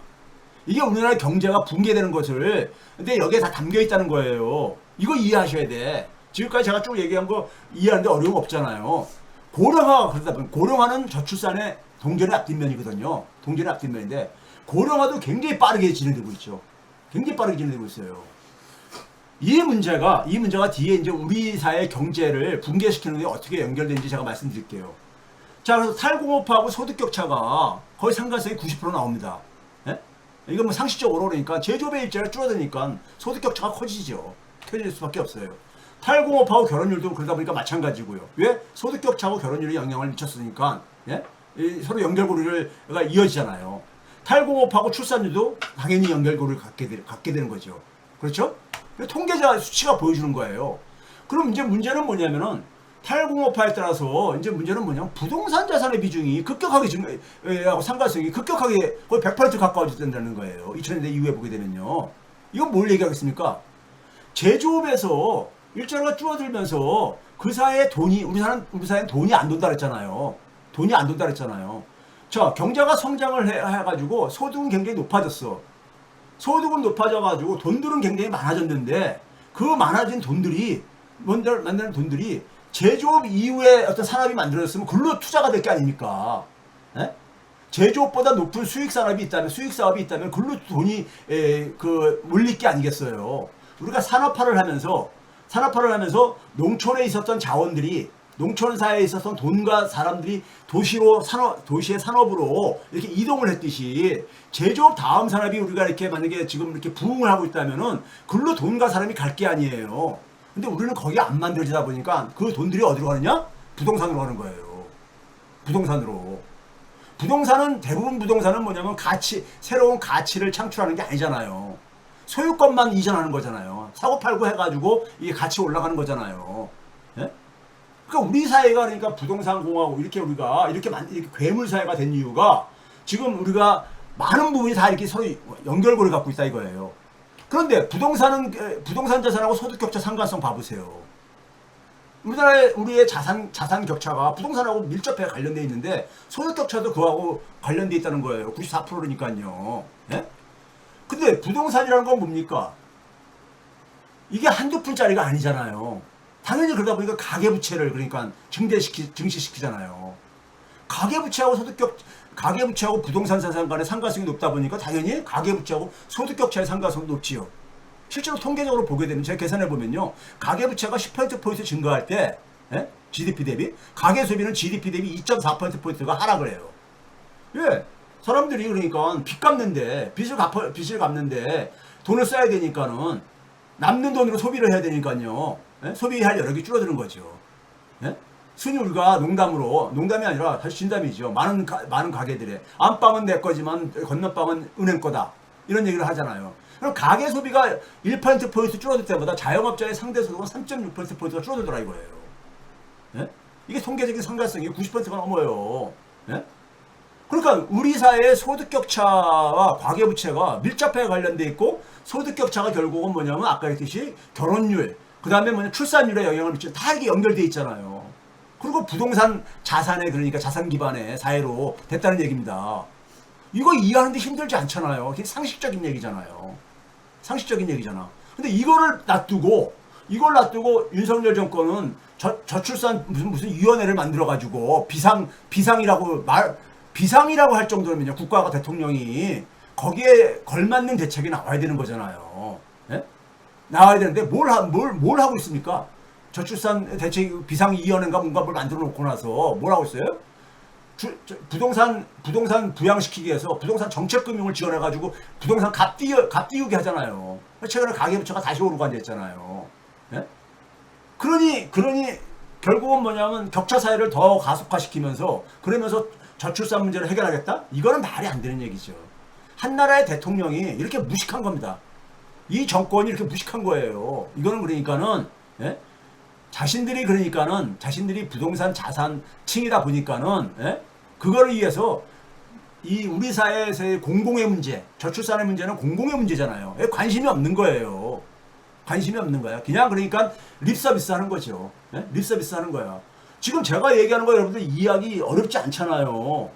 이게 우리나라 경제가 붕괴되는 것을, 근데 여기에 다 담겨 있다는 거예요. 이거 이해하셔야 돼. 지금까지 제가 쭉 얘기한 거 이해하는데 어려움 없잖아요. 고령화가 그러다 보면, 고령화는 저출산의 동전의 앞뒷면이거든요. 동전의 앞뒷면인데 고령화도 굉장히 빠르게 진행되고 있죠. 굉장히 빠르게 진행되고 있어요. 이 문제가 뒤에 이제 우리 사회 경제를 붕괴시키는 게 어떻게 연결되는지 제가 말씀드릴게요. 자, 그래서 탈공업화하고 소득 격차가 거의 상관성이 90% 나옵니다. 예? 이건 뭐 상식적으로 그러니까 제조업의 일자리가 줄어드니까 소득 격차가 커지죠. 커질 수밖에 없어요. 탈공업하고 결혼율도 그러다 보니까 마찬가지고요. 왜? 소득 격차하고 결혼율이 영향을 미쳤으니까, 예? 서로 연결고리가 이어지잖아요. 탈공업하고 출산율도 당연히 연결고리를 갖게 되는 거죠. 그렇죠? 통계자 수치가 보여주는 거예요. 그럼 이제 문제는 뭐냐면은 탈공업화에 따라서 이제 문제는 뭐냐면 부동산 자산의 비중이 급격하게 하고 상관성이 급격하게 거의 100% 가까워진다는 거예요. 2000년대 이후에 보게 되면요. 이건 뭘 얘기하겠습니까? 제조업에서 일자리가 줄어들면서 그 사회에 우리 사회는 돈이 안 돈다 그랬잖아요. 돈이 안 돈다 그랬잖아요. 자, 경제가 성장을 해가지고 소득은 굉장히 높아졌어. 소득은 높아져가지고 돈들은 굉장히 많아졌는데 그 많아진 돈들이 만드는 돈들이 제조업 이후에 어떤 산업이 만들어졌으면 글로 투자가 될 게 아닙니까? 예? 제조업보다 높은 수익 산업이 있다면, 수익 사업이 있다면 글로 돈이 몰릴 게 아니겠어요. 우리가 산업화를 하면서 농촌에 있었던 자원들이, 농촌 사회에 있었던 돈과 사람들이 도시의 산업으로 이렇게 이동을 했듯이, 제조업 다음 산업이 우리가 이렇게 만약에 지금 이렇게 부흥을 하고 있다면은 글로 돈과 사람이 갈 게 아니에요. 근데 우리는 거기 안 만들어지다 보니까 그 돈들이 어디로 가느냐? 부동산으로 가는 거예요. 부동산으로. 대부분 부동산은 뭐냐면 새로운 가치를 창출하는 게 아니잖아요. 소유권만 이전하는 거잖아요. 사고 팔고 해가지고 이게 가치 올라가는 거잖아요. 예? 그러니까 우리 사회가, 그러니까 부동산 공화국, 이렇게 괴물 사회가 된 이유가, 지금 우리가 많은 부분이 다 이렇게 서로 연결고리 갖고 있다 이거예요. 그런데 부동산 자산하고 소득 격차 상관성 봐보세요. 우리의 자산 격차가 부동산하고 밀접하게 관련되어 있는데, 소득 격차도 그거하고 관련되어 있다는 거예요. 94%니까요. 예? 근데 부동산이라는 건 뭡니까? 이게 한두 푼짜리가 아니잖아요. 당연히 그러다 보니까 가계부채를 그러니까 증시시키잖아요. 가계부채하고 부동산 자산 간의 상관성이 높다 보니까 당연히 가계부채하고 소득 격차의 상관성도 높지요. 실제로 통계적으로 보게 되면, 제가 계산해 보면요, 가계부채가 10%포인트 증가할 때, 예? GDP 대비, 가계소비는 GDP 대비 2.4%포인트가 하락을 해요. 예. 사람들이 그러니까 빚을 갚는데 돈을 써야 되니까는 남는 돈으로 소비를 해야 되니까요. 예? 소비할 여력이 줄어드는 거죠. 예? 순위 우리가 농담이 아니라 사실 진담이죠. 많은 가게들의 안방은 내 거지만 건너방은 은행 거다, 이런 얘기를 하잖아요. 그럼 가계 소비가 1%포인트 줄어들 때보다 자영업자의 상대 소득은 3.6%포인트가 줄어들더라 이거예요. 예? 이게 통계적인 상관성이 90%가 넘어요. 예? 그러니까 우리 사회의 소득 격차와 가계부채가 밀접하게 관련돼 있고, 소득 격차가 결국은 뭐냐면 아까 했듯이 결혼율, 그 다음에 출산율에 영향을 미치는, 다 이게 연결돼 있잖아요. 그리고 부동산 자산에, 그러니까 자산 기반의 사회로 됐다는 얘기입니다. 이거 이해하는데 힘들지 않잖아요. 그게 상식적인 얘기잖아요. 상식적인 얘기잖아. 근데 이걸 놔두고 윤석열 정권은 저출산 무슨 위원회를 만들어가지고 비상이라고 할 정도면요, 국가가, 대통령이 거기에 걸맞는 대책이 나와야 되는 거잖아요. 예? 나와야 되는데 뭘 하고 있습니까? 저출산 대책 비상위원회인가 뭔가 뭘 만들어 놓고 나서 뭘 하고 있어요? 부동산 부양시키기 위해서 부동산 정책금융을 지원해가지고 부동산 값 띄우게 하잖아요. 최근에 가계부채가 다시 오르고 앉아있잖아요. 예? 그러니 결국은 뭐냐면 격차 사회를 더 가속화시키면서, 그러면서 저출산 문제를 해결하겠다? 이거는 말이 안 되는 얘기죠. 한 나라의 대통령이 이렇게 무식한 겁니다. 이 정권이 이렇게 무식한 거예요. 이거는 그러니까는, 예? 자신들이 부동산 자산층이다 보니까는, 예? 그거를 위해서 이 우리 사회에서의 공공의 문제, 저출산의 문제는 공공의 문제잖아요. 관심이 없는 거예요. 관심이 없는 거야. 그냥 그러니까 립서비스 하는 거죠. 예? 립서비스 하는 거야. 지금 제가 얘기하는 거 여러분들 이해하기 어렵지 않잖아요.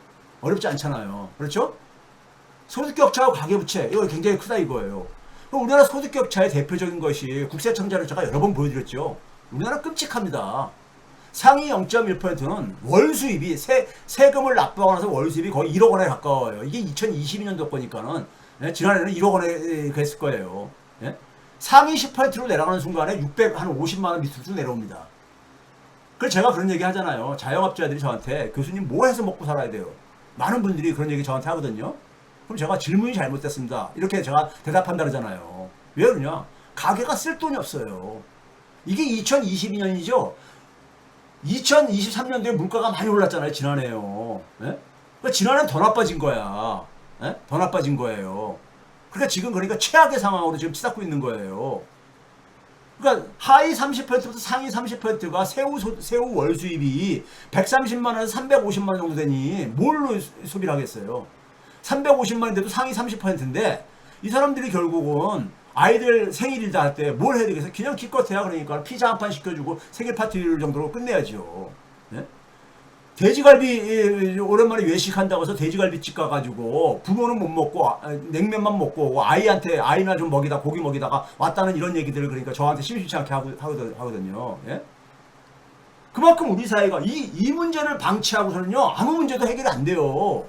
그렇죠? 소득격차와 가계부채, 이거 굉장히 크다 이거예요. 우리나라 소득격차의 대표적인 것이 국세청자를 제가 여러 번 보여드렸죠. 우리나라 끔찍합니다. 상위 0.1%는 월 수입이 세금을 납부하고 나서 월 수입이 거의 1억 원에 가까워요. 이게 2022년도 거니까는, 예? 지난해는 1억 원에 그랬을 거예요. 예? 상위 10%로 내려가는 순간에 650만 원 밑으로 내려옵니다. 그래서 제가 그런 얘기 하잖아요. 자영업자들이 저한테 교수님 뭐 해서 먹고 살아야 돼요? 많은 분들이 그런 얘기 저한테 하거든요. 그럼 제가 질문이 잘못됐습니다, 이렇게 제가 대답한다 그러잖아요. 왜 그러냐? 가게가 쓸 돈이 없어요. 이게 2022년이죠. 2023년도에 물가가 많이 올랐잖아요. 지난해요. 예? 그러니까 지난해는 더 나빠진 거야. 예? 더 나빠진 거예요. 그러니까 지금 최악의 상황으로 지금 치닫고 있는 거예요. 그러니까 하위 30%부터 상위 30%가 새우 월 수입이 130만 원에서 350만 원 정도 되니 뭘로 소비를 하겠어요? 350만 원인데도 상위 30%인데 이 사람들이 결국은 아이들 생일이다 할 때 뭘 해야 되겠어요? 그냥 기껏해야 그러니까 피자 한 판 시켜주고 생일 파티를 정도로 끝내야죠. 네? 돼지갈비 오랜만에 외식한다고 해서 돼지갈비집 가가지고 부모는 못 먹고 냉면만 먹고 아이나 좀 먹이다 고기 먹이다가 왔다는 이런 얘기들을 그러니까 저한테 심심치 않게 하거든요. 예? 그만큼 우리 사회가 이 문제를 방치하고서는요, 아무 문제도 해결이 안 돼요.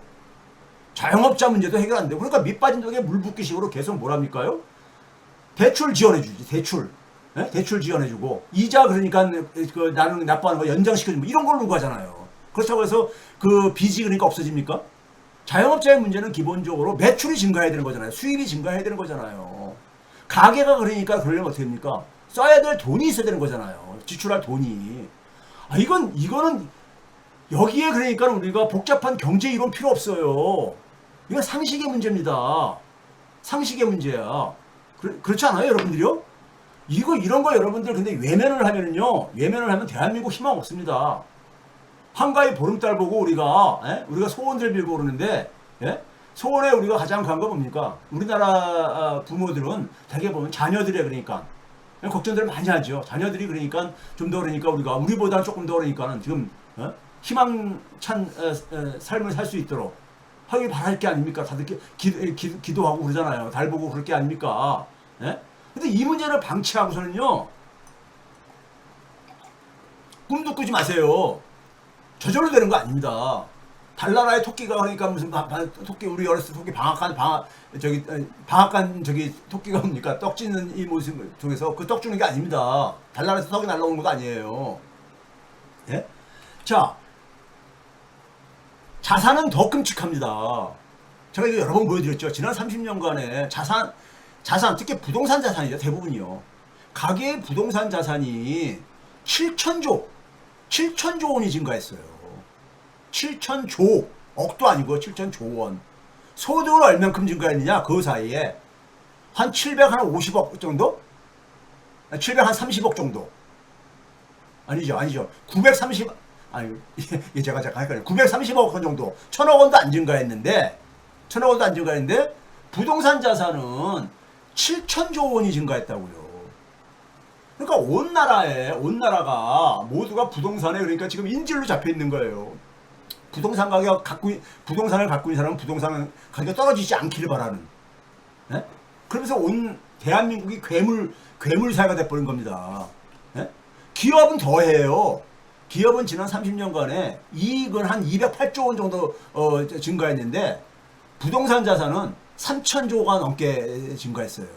자영업자 문제도 해결 안 되고. 그러니까 밑 빠진 독에 물 붓기식으로 계속 뭐랍니까요? 대출 지원해주지, 대출. 예? 대출 지원해주고. 이자 그러니까 그 나는 납부하는 거 연장시켜주고 이런 걸로 요구하잖아요. 그렇다고 해서 그 빚이 그러니까 없어집니까? 자영업자의 문제는 기본적으로 매출이 증가해야 되는 거잖아요. 수입이 증가해야 되는 거잖아요. 가게가 그러니까 그러려면 어떻게 됩니까? 써야 될 돈이 있어야 되는 거잖아요. 지출할 돈이. 아, 이거는 여기에 그러니까 우리가 복잡한 경제 이론 필요 없어요. 이건 상식의 문제입니다. 상식의 문제야. 그렇지 않아요, 여러분들이요? 이런 거 여러분들 근데 외면을 하면은요, 외면을 하면 대한민국 희망 없습니다. 한가위 보름달 보고 우리가 소원들 빌고 그러는데, 예? 소원에 우리가 가장 간 거 뭡니까? 우리나라 부모들은 대개 보면 자녀들이 그러니까 걱정들을 많이 하죠. 자녀들이 그러니까 좀 더 그러니까 우리보다 조금 더 그러니까는 지금 희망찬 삶을 살 수 있도록 하길 바랄 게 아닙니까? 다들 기도하고 그러잖아요. 달 보고 그럴 게 아닙니까? 예? 근데 이 문제를 방치하고서는요, 꿈도 꾸지 마세요. 저절로 되는 거 아닙니다. 달나라의 토끼가 그러니까 무슨 토끼 우리 어렸을 때 토끼 방앗간 저기 토끼가 뭡니까? 떡 찢는 이 모습 중에서 그 떡 주는 게 아닙니다. 달나라에서 떡이 날라오는 것도 아니에요. 예? 자, 자산은 더 끔찍합니다. 제가 이거 여러 번 보여드렸죠. 지난 30년간의 자산 특히 부동산 자산이죠. 대부분이요. 가계의 부동산 자산이 7천조 원이 증가했어요. 7천조, 억도 아니고 7천조 원. 소득은 얼만큼 증가했느냐? 그 사이에 한 750억 정도? 730억 정도. 아니죠. 930, 제가 헷갈려요. 930억 원 정도. 1000억 원도 안 증가했는데, 부동산 자산은 7천조 원이 증가했다고요. 그러니까 온 나라가 모두가 부동산에 그러니까 지금 인질로 잡혀 있는 거예요. 부동산을 갖고 있는 사람은 부동산 가격이 떨어지지 않기를 바라는. 예? 그러면서 온 대한민국이 괴물 사회가 돼버린 겁니다. 예? 기업은 더해요. 기업은 지난 30년간에 이익은 한 208조 원 정도 증가했는데 부동산 자산은 3천조가 넘게 증가했어요.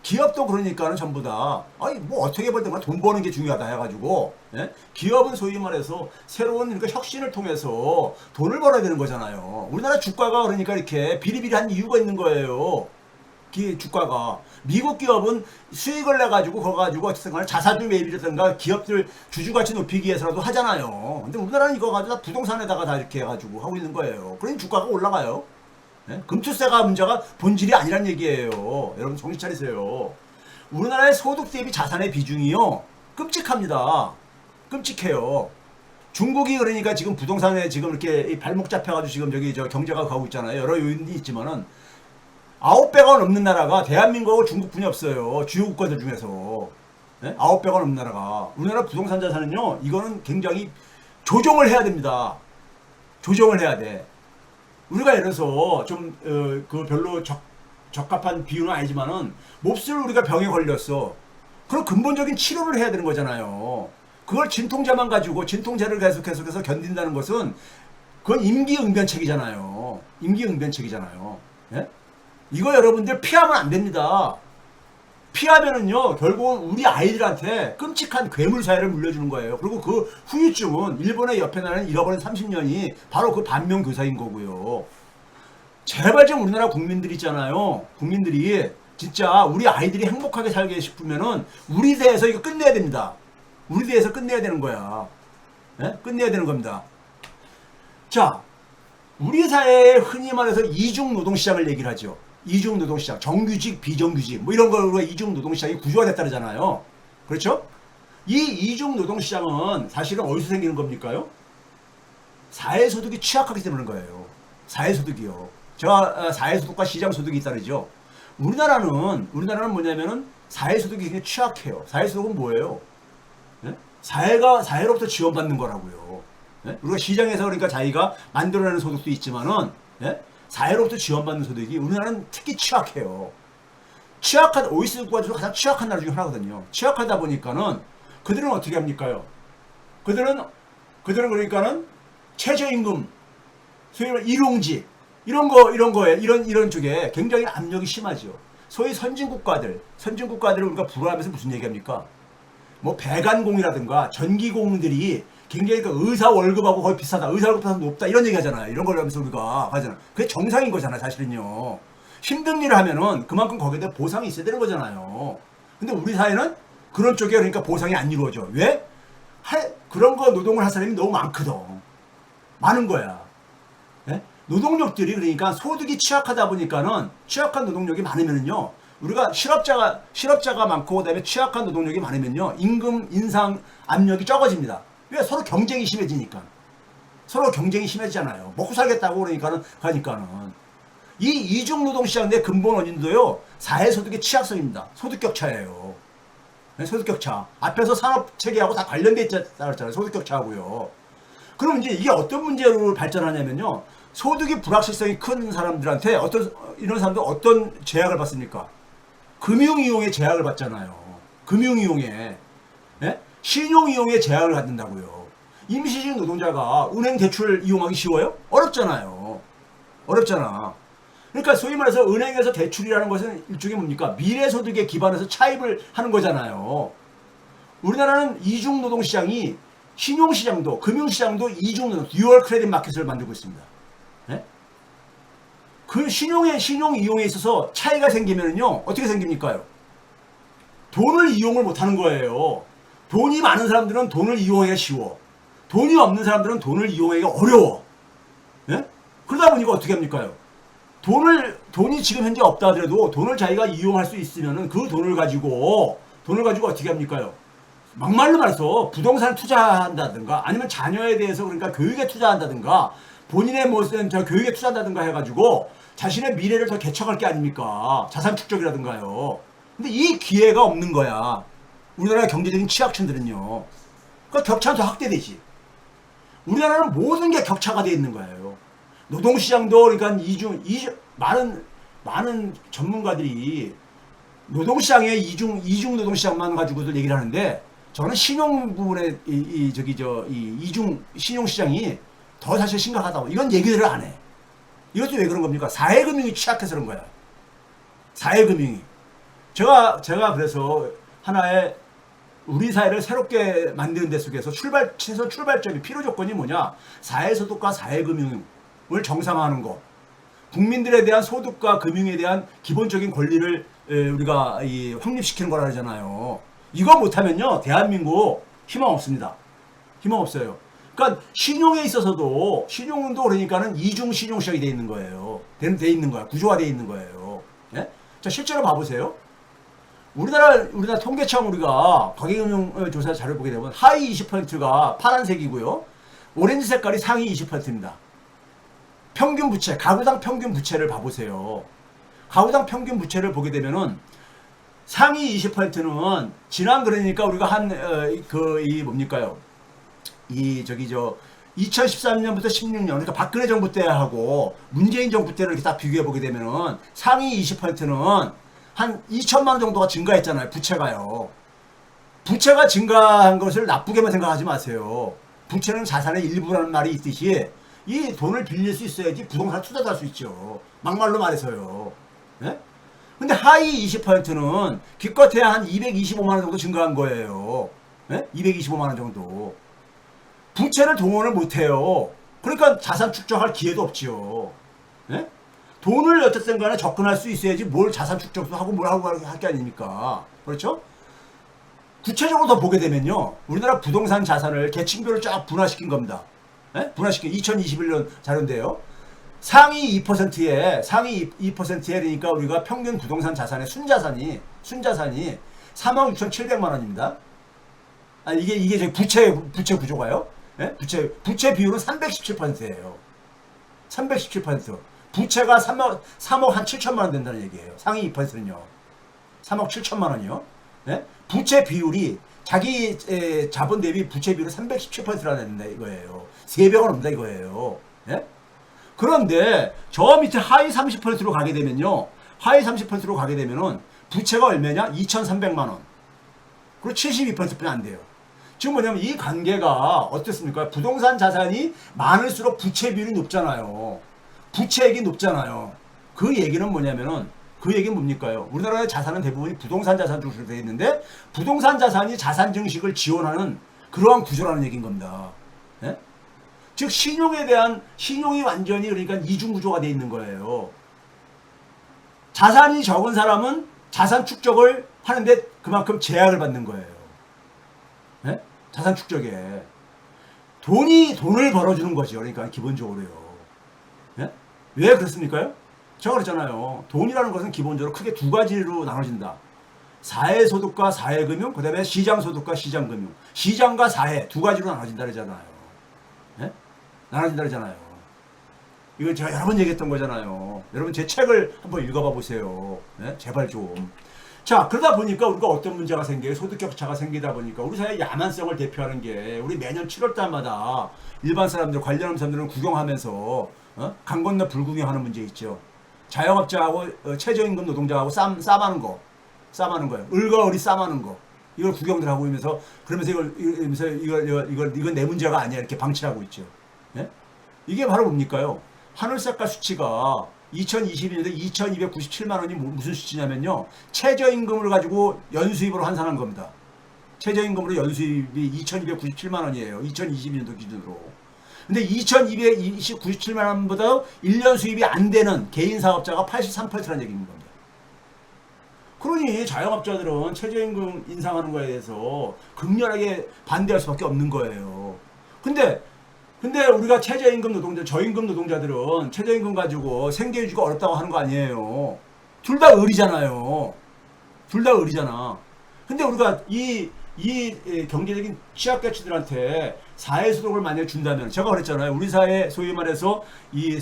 기업도 그러니까는 전부 다 뭐 어떻게 벌든 돈 버는 게 중요하다 해가지고, 예? 기업은 소위 말해서 새로운 그러니까 혁신을 통해서 돈을 벌어야 되는 거잖아요. 우리나라 주가가 그러니까 이렇게 비리비리한 이유가 있는 거예요. 주가가. 미국 기업은 수익을 내가지고 그거 가지고 어쨌든 자사주 매입이라든가 기업들 주주가치 높이기 위해서라도 하잖아요. 근데 우리나라는 이거 가지고 다 부동산에다가 다 이렇게 해가지고 하고 있는 거예요. 그러니 주가가 올라가요. 네? 금투세가 문제가 본질이 아니란 얘기예요. 여러분 정신 차리세요. 우리나라의 소득 대비 자산의 비중이요, 끔찍합니다. 끔찍해요. 중국이 그러니까 지금 부동산에 지금 이렇게 발목 잡혀가지고 지금 저기 경제가 가고 있잖아요. 여러 요인이 있지만은 9배가 넘는 나라가 대한민국하고 중국뿐이 없어요. 주요 국가들 중에서. 네? 9배가 넘는 나라가. 우리나라 부동산 자산은요, 이거는 굉장히 조정을 해야 됩니다. 조정을 해야 돼. 우리가 예를 들어서 좀 그 별로 적합한 비유는 아니지만은 몹쓸 우리가 병에 걸렸어. 그럼 근본적인 치료를 해야 되는 거잖아요. 그걸 진통제만 가지고 진통제를 계속해서 견딘다는 것은 그건 임기응변책이잖아요. 임기응변책이잖아요. 예? 이거 여러분들 피하면 안 됩니다. 피하면은요, 결국은 우리 아이들한테 끔찍한 괴물 사회를 물려주는 거예요. 그리고 그 후유증은 일본의 옆에 나라는 잃어버린 30년이 바로 그 반면교사인 거고요. 제발 좀 우리나라 국민들 있잖아요. 국민들이 진짜 우리 아이들이 행복하게 살게 싶으면은 우리 대에서 이거 끝내야 됩니다. 우리 대에서 끝내야 되는 거야. 예? 끝내야 되는 겁니다. 자, 우리 사회에 흔히 말해서 이중 노동시장을 얘기를 하죠. 이중 노동시장, 정규직, 비정규직, 뭐 이런 걸 우리가 이중 노동시장이 구조화됐다잖아요. 그렇죠? 이 이중 노동시장은 사실은 어디서 생기는 겁니까요? 사회소득이 취약하기 때문인 거예요. 사회소득이요. 제가 사회소득과 시장소득이 있다르죠. 우리나라는 뭐냐면은 사회소득이 굉장히 취약해요. 사회소득은 뭐예요? 네? 사회로부터 지원받는 거라고요. 네? 우리가 시장에서 그러니까 자기가 만들어내는 소득도 있지만은, 네? 사회로부터 지원받는 소득이 우리나라는 특히 취약해요. OECD 국가 중에서 가장 취약한 나라 중에 하나거든요. 취약하다 보니까는 그들은 어떻게 합니까요? 그들은 그러니까는 최저임금, 소위 말해 일용직 이런 쪽에 굉장히 압력이 심하죠. 소위 선진국가들을 우리가 부러워하면서 무슨 얘기합니까? 뭐 배관공이라든가 전기공들이 굉장히 그 의사 월급하고 거의 비슷하다. 의사 월급보다 높다. 이런 얘기 하잖아요. 이런 걸 하면서 우리가 하잖아. 그게 정상인 거잖아, 사실은요. 힘든 일을 하면은 그만큼 거기에 대한 보상이 있어야 되는 거잖아요. 근데 우리 사회는 그런 쪽에 그러니까 보상이 안 이루어져. 왜? 그런 거 노동을 할 사람이 너무 많거든. 많은 거야. 예? 노동력들이 그러니까 소득이 취약하다 보니까는 취약한 노동력이 많으면은요. 우리가 실업자가 많고 그다음에 취약한 노동력이 많으면요. 임금 인상 압력이 적어집니다. 왜? 서로 경쟁이 심해지니까. 서로 경쟁이 심해지잖아요. 먹고 살겠다고 그러니까는 이 이중 노동 시장 내 근본 원인도요. 사회소득의 취약성입니다. 소득 격차예요. 네, 소득 격차. 앞에서 산업 체계하고 다 관련돼 있잖아요. 소득 격차하고요. 그럼 이제 이게 어떤 문제로 발전하냐면요. 소득이 불확실성이 큰 사람들한테 이런 사람들 어떤 제약을 받습니까? 금융이용에 제약을 받잖아요. 금융이용에. 예? 신용이용에 제약을 받는다고요. 임시직 노동자가 은행 대출 이용하기 쉬워요? 어렵잖아요. 어렵잖아. 그러니까 소위 말해서 은행에서 대출이라는 것은 일종의 뭡니까? 미래소득에 기반해서 차입을 하는 거잖아요. 우리나라는 이중노동시장이 신용시장도 금융시장도 이중노동 듀얼 크레딧 마켓을 만들고 있습니다. 네? 그 신용 이용에 있어서 차이가 생기면요 어떻게 생깁니까요? 돈을 이용을 못하는 거예요. 돈이 많은 사람들은 돈을 이용하기가 쉬워. 돈이 없는 사람들은 돈을 이용하기가 어려워. 네? 그러다 보니까 어떻게 합니까요? 돈이 지금 현재 없다 하더라도 돈을 자기가 이용할 수 있으면은 그 돈을 가지고 어떻게 합니까요? 막말로 말해서 부동산을 투자한다든가 아니면 자녀에 대해서 그러니까 교육에 투자한다든가 본인의 교육에 투자한다든가 해가지고 자신의 미래를 더 개척할 게 아닙니까? 자산 축적이라든가요. 근데 이 기회가 없는 거야. 우리나라 경제적인 취약층들은요. 그러니까 격차는 더 확대되지. 우리나라는 모든 게 격차가 돼 있는 거예요. 노동시장도 그러니까 많은 전문가들이 노동시장의 이중 노동시장만 가지고도 얘기를 하는데 저는 신용 부분에 이중 신용시장이 더 사실 심각하다고 이건 얘기를 안 해. 이것도 왜 그런 겁니까? 사회금융이 취약해서 그런 거야. 사회금융이. 제가 그래서 하나의 우리 사회를 새롭게 만드는 데 속에서 최소 출발점이 필요 조건이 뭐냐? 사회소득과 사회금융을 정상화하는 것. 국민들에 대한 소득과 금융에 대한 기본적인 권리를 우리가 확립시키는 거라 그러잖아요. 이거 못하면요, 대한민국 희망 없습니다. 희망 없어요. 그러니까 신용에 있어서도 신용도 그러니까는 이중 신용 시장이 돼 있는 거예요. 돼 있는 거야. 구조화 돼 있는 거예요. 예? 자, 실제로 봐보세요. 우리나라 통계청 우리가 가계금융 조사 자료를 보게 되면 하위 20%가 파란색이고요. 오렌지 색깔이 상위 20%입니다. 평균 부채, 가구당 평균 부채를 봐보세요. 가구당 평균 부채를 보게 되면은 상위 20%는 지난 그러니까 우리가 뭡니까요? 2013년부터 16년 그러니까 박근혜 정부 때하고 문재인 정부 때를 이렇게 딱 비교해 보게 되면은 상위 20%는 한 2천만 원 정도가 증가했잖아요. 부채가요. 부채가 증가한 것을 나쁘게만 생각하지 마세요. 부채는 자산의 일부라는 말이 있듯이 이 돈을 빌릴 수 있어야지 부동산 투자도 할 수 있죠. 막말로 말해서요. 예? 근데 하위 20%는 기껏해야 한 225만 원 정도 증가한 거예요. 예? 225만 원 정도. 부채를 동원을 못해요. 그러니까 자산 축적할 기회도 없지요. 예? 돈을 어쨌든 간에 접근할 수 있어야지 뭘 자산 축적도 하고 뭘 하고 할 게 아닙니까? 그렇죠? 구체적으로 더 보게 되면요. 우리나라 부동산 자산을 계층별로 쫙 분화시킨 겁니다. 예? 분화시킨 2021년 자료인데요. 상위 2%에 그러니까 우리가 평균 부동산 자산의 순자산이 3억 6,700만 원입니다. 아, 이게 부채 구조가요. 예? 부채 비율은 317%예요. 317%. 부채가 3억 한 7천만 원 된다는 얘기예요. 상위 2%는요. 3억 7천만 원이요. 예? 부채 비율이 자기 자본 대비 부채 비율은 317%라는 이거예요. 3배가 넘는다 이거예요. 예? 그런데 저 밑에 하위 30%로 가게 되면요. 하위 30%로 가게 되면은 부채가 얼마냐? 2,300만 원. 그리고 72%뿐이 안 돼요. 지금 뭐냐면 이 관계가 어떻습니까? 부동산 자산이 많을수록 부채 비율이 높잖아요. 부채액이 높잖아요. 그 얘기는 뭐냐면은 그 얘기는 뭡니까요? 우리나라의 자산은 대부분이 부동산 자산 중심으로 되어 있는데 부동산 자산이 자산 증식을 지원하는 그러한 구조라는 얘기인 겁니다. 예? 즉 신용에 대한 신용이 완전히 그러니까 이중 구조가 되어 있는 거예요. 자산이 적은 사람은 자산 축적을 하는데 그만큼 제약을 받는 거예요. 예? 자산 축적에 돈을 벌어주는 거죠. 그러니까 기본적으로요. 예? 왜 그렇습니까요? 제가 그랬잖아요. 돈이라는 것은 기본적으로 크게 두 가지로 나눠진다. 사회소득과 사회금융, 그 다음에 시장소득과 시장금융. 시장과 사회 두 가지로 나눠진다 그러잖아요. 예? 나눠진다 그러잖아요. 이거 제가 여러 번 얘기했던 거잖아요. 여러분 제 책을 한번 읽어봐 보세요. 예? 제발 좀. 자, 그러다 보니까 우리가 어떤 문제가 생겨요? 소득 격차가 생기다 보니까 우리 사회의 야만성을 대표하는 게 우리 매년 7월달마다 일반 사람들, 관련한 사람들은 구경하면서 강 건너 불구경하는 문제 있죠. 자영업자하고 최저임금 노동자하고 싸마는 거예요. 을과 을이 싸마는 거. 이걸 구경들 하고 있면서 그러면서 이건 내 문제가 아니야 이렇게 방치하고 있죠. 예? 이게 바로 뭡니까요? 하늘색깔 수치가 2022년에 2297만 원이 무슨 수치냐면요. 최저임금을 가지고 연수입으로 환산한 겁니다. 최저임금으로 연수입이 2297만 원이에요. 2022년도 기준으로. 근데 2297만 원보다 1년 수입이 안 되는 개인 사업자가 83%라는 얘기인 겁니다. 그러니 자영업자들은 최저임금 인상하는 거에 대해서 극렬하게 반대할 수밖에 없는 거예요. 근데 우리가 최저임금 노동자, 저임금 노동자들은 최저임금 가지고 생계유지가 어렵다고 하는 거 아니에요. 둘 다 을이잖아요. 둘 다 을이잖아. 근데 우리가 이 경제적인 취약계층들한테 사회소득을 만약에 준다면, 제가 그랬잖아요. 우리 사회 소위 말해서 이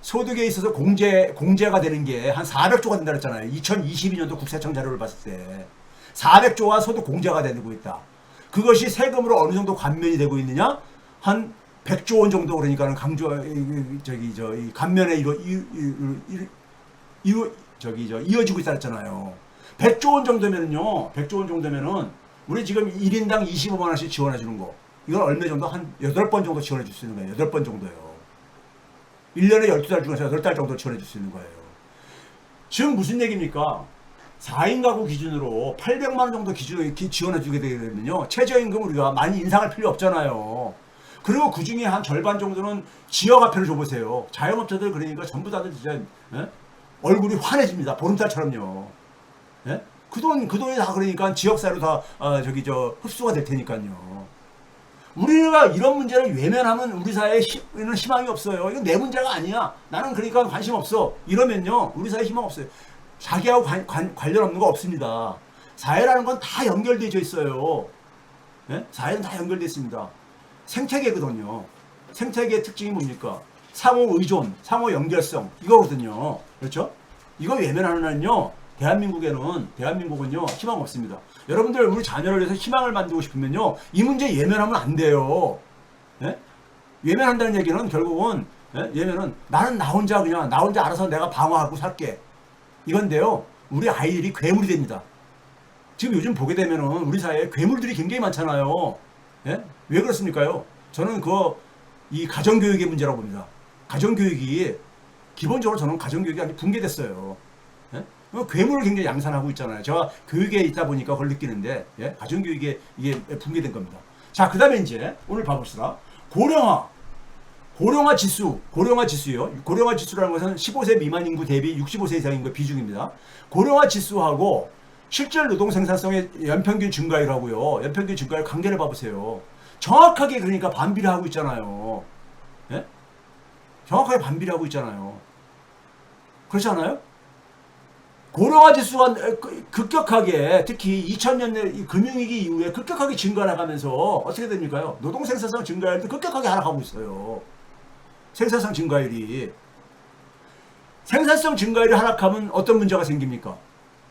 소득에 있어서 공제가 되는 게 한 400조가 된다 그랬잖아요. 2022년도 국세청 자료를 봤을 때 400조가 소득 공제가 되고 있다. 그것이 세금으로 어느 정도 감면이 되고 있느냐? 한 100조 원 정도. 그러니까는 이 감면에 이어지고 있다 그랬잖아요. 100조 원 정도면은요. 100조 원 정도면은 우리 지금 1인당 25만 원씩 지원해 주는 거. 이건 얼마 정도? 한 8번 정도 지원해 줄 수 있는 거예요. 8번 정도요. 1년에 12달 중에서 8달 정도 지원해 줄 수 있는 거예요. 지금 무슨 얘기입니까? 4인 가구 기준으로 800만 원 정도 지원해 주게 되면요. 최저임금 우리가 많이 인상할 필요 없잖아요. 그리고 그 중에 한 절반 정도는 지역화폐를 줘보세요. 자영업자들 그러니까 전부 다들 진짜 얼굴이 환해집니다. 보름달처럼요. 예? 그 돈이 다 그러니까 지역사회로 다 흡수가 될 테니까요. 우리가 이런 문제를 외면하면 우리 사회에는 희망이 없어요. 이건 내 문제가 아니야. 나는 그러니까 관심 없어. 이러면요. 우리 사회에 희망 없어요. 자기하고 관련 없는 거 없습니다. 사회라는 건 다 연결되어 있어요. 예? 사회는 다 연결되어 있습니다. 생태계거든요. 생태계의 특징이 뭡니까? 상호 의존, 상호 연결성 이거거든요. 그렇죠? 이거 외면하면요. 대한민국은요 희망 없습니다. 여러분들 우리 자녀를 위해서 희망을 만들고 싶으면요 이 문제 외면하면 안 돼요. 예? 외면한다는 얘기는 결국은 외면은 나는 나 혼자 알아서 내가 방어하고 살게 이건데요. 우리 아이들이 괴물이 됩니다. 지금 요즘 보게 되면은 우리 사회에 괴물들이 굉장히 많잖아요. 예? 왜 그렇습니까요? 저는 이 가정교육의 문제라고 봅니다. 가정교육이 기본적으로 저는 가정교육이 아주 붕괴됐어요. 예? 괴물을 굉장히 양산하고 있잖아요. 제가 교육에 있다 보니까 그걸 느끼는데 예? 가정교육에 이게 붕괴된 겁니다. 자, 그 다음에 이제 오늘 봐봅시다. 고령화 지수요. 고령화 지수라는 것은 15세 미만 인구 대비 65세 이상 인구의 비중입니다. 고령화 지수하고 실질 노동 생산성의 연평균 증가율하고요. 연평균 증가율 관계를 봐보세요. 정확하게 그러니까 반비례 하고 있잖아요. 예? 정확하게 반비례 하고 있잖아요. 그렇지 않아요? 고령화 지수가 급격하게 특히 2000년대 금융위기 이후에 급격하게 증가하면서 어떻게 됩니까요? 노동 생산성 증가율도 급격하게 하락하고 있어요. 생산성 증가율이. 생산성 증가율이 하락하면 어떤 문제가 생깁니까?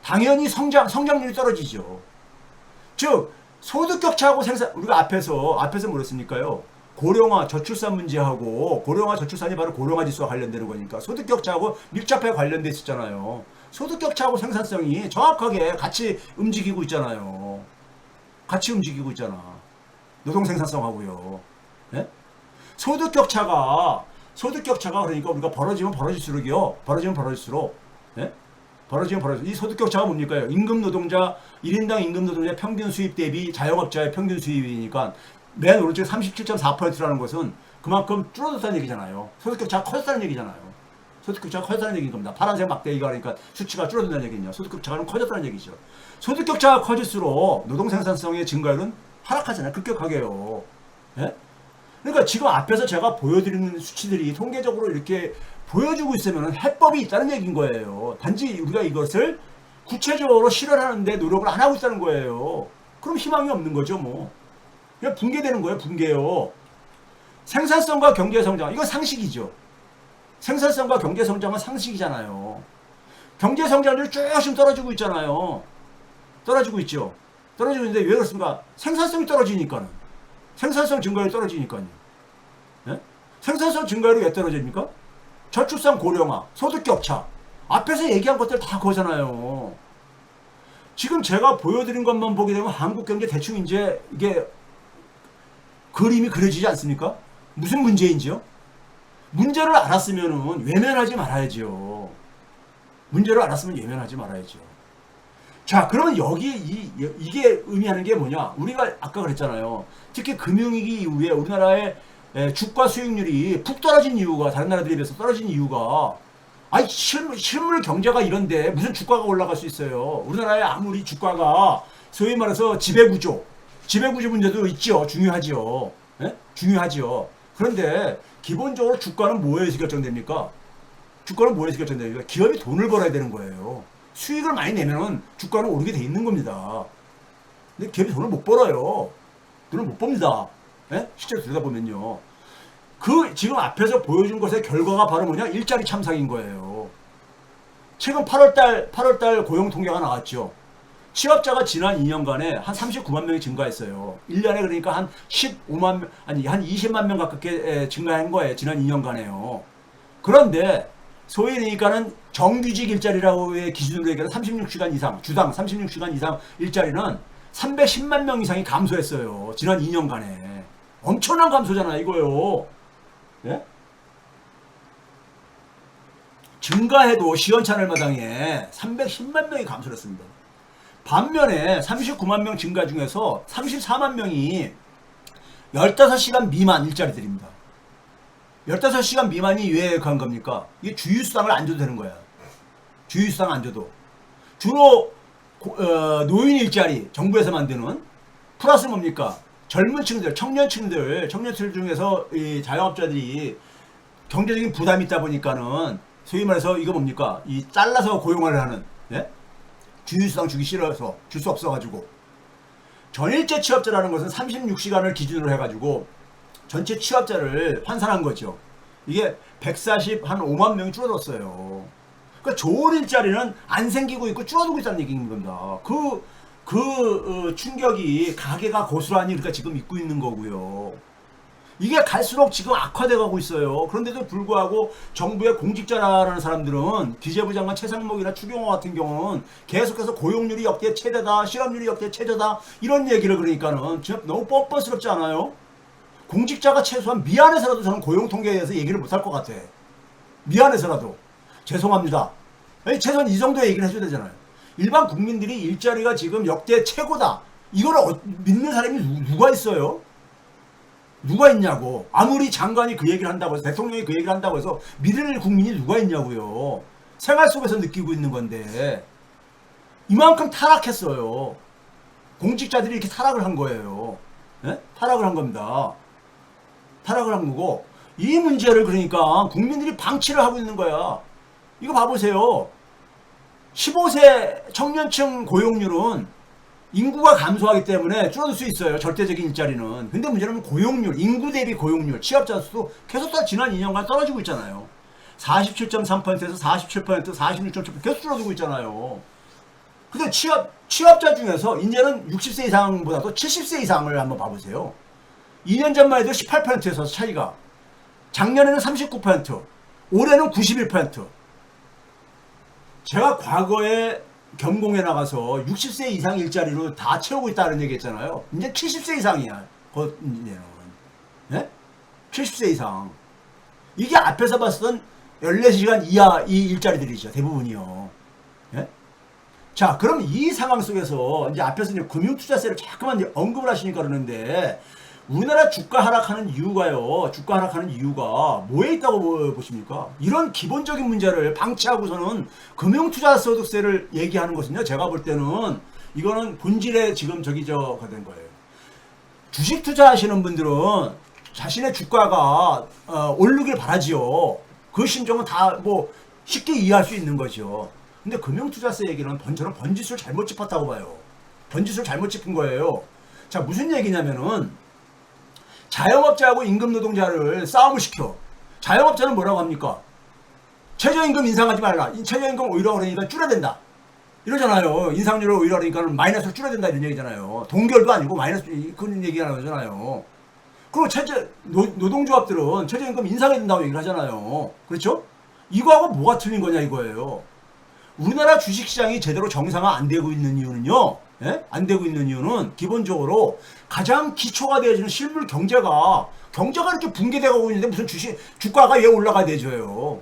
당연히 성장률이 떨어지죠. 즉 소득 격차하고 우리가 앞에서 뭐랬습니까요? 고령화 저출산 문제하고 고령화 저출산이 바로 고령화 지수와 관련되는 거니까 소득 격차하고 밀접하게 관련돼 있었잖아요. 소득 격차하고 생산성이 정확하게 같이 움직이고 있잖아요. 같이 움직이고 있잖아. 노동 생산성하고요. 예? 소득 격차가 그러니까 우리가 벌어지면 벌어질수록이요. 벌어지면 벌어질수록 예? 벌어지면 벌어질수록 이 소득 격차가 뭡니까? 임금 노동자 1인당 임금 노동자 평균 수입 대비 자영업자의 평균 수입이니까 맨 오른쪽에 37.4%라는 것은 그만큼 줄어들었다는 얘기잖아요. 소득 격차가 커졌다는 얘기잖아요. 소득 격차가 커졌다는 얘기인 겁니다. 파란색 막대기가 그러니까 수치가 줄어든다는 얘기냐. 소득 격차가 커졌다는 얘기죠. 소득 격차가 커질수록 노동 생산성의 증가율은 하락하잖아요. 급격하게요. 예? 그러니까 지금 앞에서 제가 보여드리는 수치들이 통계적으로 이렇게 보여주고 있으면 해법이 있다는 얘기인 거예요. 단지 우리가 이것을 구체적으로 실현하는데 노력을 안 하고 있다는 거예요. 그럼 희망이 없는 거죠, 뭐. 그냥 붕괴되는 거예요, 붕괴요. 생산성과 경제성장, 이건 상식이죠. 생산성과 경제성장은 상식이잖아요. 경제성장률 쭉 지금 떨어지고 있잖아요. 떨어지고 있죠. 떨어지고 있는데 왜 그렇습니까? 생산성이 떨어지니까는. 생산성 증가율이 떨어지니까요. 예? 생산성 증가율이 왜 떨어집니까? 저출산 고령화, 소득 격차. 앞에서 얘기한 것들 다 그거잖아요. 지금 제가 보여드린 것만 보게 되면 한국 경제 대충 이제 이게 그림이 그려지지 않습니까? 무슨 문제인지요? 문제를 알았으면 외면하지 말아야죠. 문제를 알았으면 외면하지 말아야죠. 자, 그러면 여기 이게 의미하는 게 뭐냐? 우리가 아까 그랬잖아요. 특히 금융위기 이후에 우리나라의 주가 수익률이 푹 떨어진 이유가 다른 나라들에 비해서 떨어진 이유가 아니 실물 경제가 이런데 무슨 주가가 올라갈 수 있어요. 우리나라의 아무리 주가가 소위 말해서 지배구조 문제도 있죠. 중요하죠. 예? 중요하죠. 그런데 기본적으로 주가는 뭐에서 결정됩니까? 주가는 뭐에서 결정됩니까? 기업이 돈을 벌어야 되는 거예요. 수익을 많이 내면은 주가는 오르게 돼 있는 겁니다. 근데 기업이 돈을 못 벌어요. 돈을 못 법니다. 예? 실제로 들여다보면요. 그 지금 앞에서 보여준 것의 결과가 바로 뭐냐? 일자리 참상인 거예요. 최근 8월달 고용 통계가 나왔죠. 취업자가 지난 2년간에 한 39만 명이 증가했어요. 1년에 그러니까 한 15만 명, 아니 한 20만 명 가깝게 증가한 거예요. 지난 2년간에요. 그런데 소위 그러니까는 정규직 일자리라고의 기준으로 얘기하는 36시간 이상, 주당 36시간 이상 일자리는 310만 명 이상이 감소했어요. 지난 2년간에. 엄청난 감소잖아요, 이거요. 예? 증가해도 시원찮을 마당에 310만 명이 감소를 했습니다. 반면에 39만 명 증가 중에서 34만 명이 15시간 미만 일자리들입니다. 15시간 미만이 왜 그런 겁니까? 이게 주휴수당을 안 줘도 되는 거야. 주휴수당 안 줘도. 주로 노인 일자리 정부에서 만드는 플러스 뭡니까? 젊은 층들, 청년층들 중에서 이 자영업자들이 경제적인 부담이 있다 보니까는 소위 말해서 이거 뭡니까? 이 잘라서 고용을 하는 예? 주휴수당 주기 싫어서 줄 수 없어가지고 전일제 취업자라는 것은 36시간을 기준으로 해가지고 전체 취업자를 환산한 거죠. 이게 140, 한 5만 명이 줄어들었어요. 그러니까 좋은 일자리는 안 생기고 있고 줄어들고 있다는 얘기인 겁니다. 충격이 가계가 고스란히 그러니까 지금 있고 있는 거고요. 이게 갈수록 지금 악화돼 가고 있어요. 그런데도 불구하고 정부의 공직자라는 사람들은 기재부 장관 최상목이나 추경호 같은 경우는 계속해서 고용률이 역대 최대다, 실업률이 역대 최저다 이런 얘기를 그러니까는 진짜 너무 뻔뻔스럽지 않아요? 공직자가 최소한 미안해서라도 저는 고용 통계에 대해서 얘기를 못할 것 같아. 미안해서라도. 죄송합니다. 아니, 최소한 이 정도의 얘기를 해줘야 되잖아요. 일반 국민들이 일자리가 지금 역대 최고다. 이걸 믿는 사람이 누가 있어요? 누가 있냐고. 아무리 장관이 그 얘기를 한다고 해서 대통령이 그 얘기를 한다고 해서 믿을 국민이 누가 있냐고요. 생활 속에서 느끼고 있는 건데 이만큼 타락했어요. 공직자들이 이렇게 타락을 한 거예요. 네? 타락을 한 겁니다. 타락을 한 거고 이 문제를 그러니까 국민들이 방치를 하고 있는 거야. 이거 봐보세요. 15세 청년층 고용률은 인구가 감소하기 때문에 줄어들 수 있어요. 절대적인 일자리는. 근데 문제는 고용률, 인구 대비 고용률, 취업자 수도 계속 지난 2년간 떨어지고 있잖아요. 47.3%에서 47%, 46.7% 계속 줄어들고 있잖아요. 근데 취업자 중에서 이제는 60세 이상보다도 70세 이상을 한번 봐보세요. 2년 전만 해도 18%에서 차이가. 작년에는 39%, 올해는 91%. 제가 과거에 겸공에 나가서 60세 이상 일자리로 다 채우고 있다는 얘기 했잖아요. 이제 70세 이상이야. 이제는. 예? 70세 이상. 이게 앞에서 봤던 14시간 이하 이 일자리들이죠. 대부분이요. 예? 자, 그럼 이 상황 속에서 이제 앞에서 이제 금융투자세를 자꾸만 이제 언급을 하시니까 그러는데 우리나라 주가 하락하는 이유가요. 주가 하락하는 이유가 뭐에 있다고 보십니까? 이런 기본적인 문제를 방치하고서는 금융투자소득세를 얘기하는 것은요. 제가 볼 때는 이거는 본질에 지금 가 된 거예요. 주식 투자하시는 분들은 자신의 주가가 오르길 바라지요. 그 심정은 다 뭐 쉽게 이해할 수 있는 거죠. 근데 금융투자세 얘기는 저는 번짓을 잘못 짚었다고 봐요. 번짓을 잘못 짚은 거예요. 자, 무슨 얘기냐면은 자영업자하고 임금노동자를 싸움을 시켜. 자영업자는 뭐라고 합니까? 최저임금 인상하지 말라. 최저임금 오히려 그러니까 줄여야 된다. 이러잖아요. 인상률을 오히려 그러니까 마이너스로 줄여야 된다 이런 얘기잖아요. 동결도 아니고 마이너스 그런 얘기가 나오잖아요. 그리고 노동조합들은 최저임금 인상해야 된다고 얘기를 하잖아요. 그렇죠? 이거하고 뭐가 틀린 거냐 이거예요. 우리나라 주식시장이 제대로 정상화 안 되고 있는 이유는요. 예? 안 되고 있는 이유는 기본적으로 가장 기초가 되어지는 실물 경제가 이렇게 붕괴되고 있는데 무슨 주가가 왜 올라가야 되죠?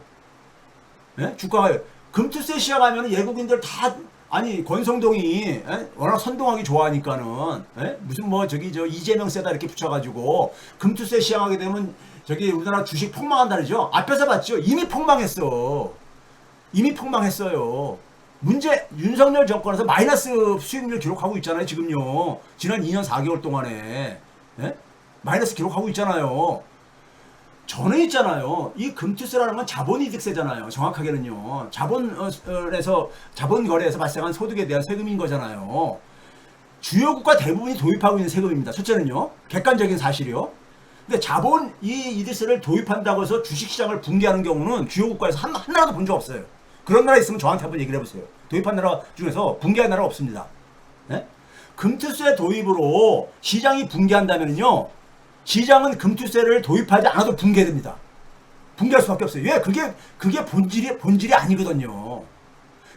예? 주가가 금투세 시작하면 외국인들 다 아니 권성동이 예? 워낙 선동하기 좋아하니까는 예? 무슨 뭐 이재명 세다 이렇게 붙여가지고 금투세 시작하게 되면 우리나라 주식 폭망한다죠. 앞에서 봤죠. 이미 폭망했어. 이미 폭망했어요. 문제 윤석열 정권에서 마이너스 수익률 기록하고 있잖아요. 지금요. 지난 2년 4개월 동안에 예? 마이너스 기록하고 있잖아요. 저는 있잖아요. 이 금투세라는 건 자본이득세잖아요. 정확하게는요. 자본거래에서 발생한 소득에 대한 세금인 거잖아요. 주요 국가 대부분이 도입하고 있는 세금입니다. 첫째는요. 객관적인 사실이요. 근데 이 이득세를 도입한다고 해서 주식시장을 붕괴하는 경우는 주요 국가에서 한 나라도 본 적 없어요. 그런 나라 있으면 저한테 한번 얘기를 해보세요. 도입한 나라 중에서 붕괴한 나라가 없습니다. 네? 금투세 도입으로 시장이 붕괴한다면요. 시장은 금투세를 도입하지 않아도 붕괴됩니다. 붕괴할 수밖에 없어요. 왜? 그게 본질이 아니거든요.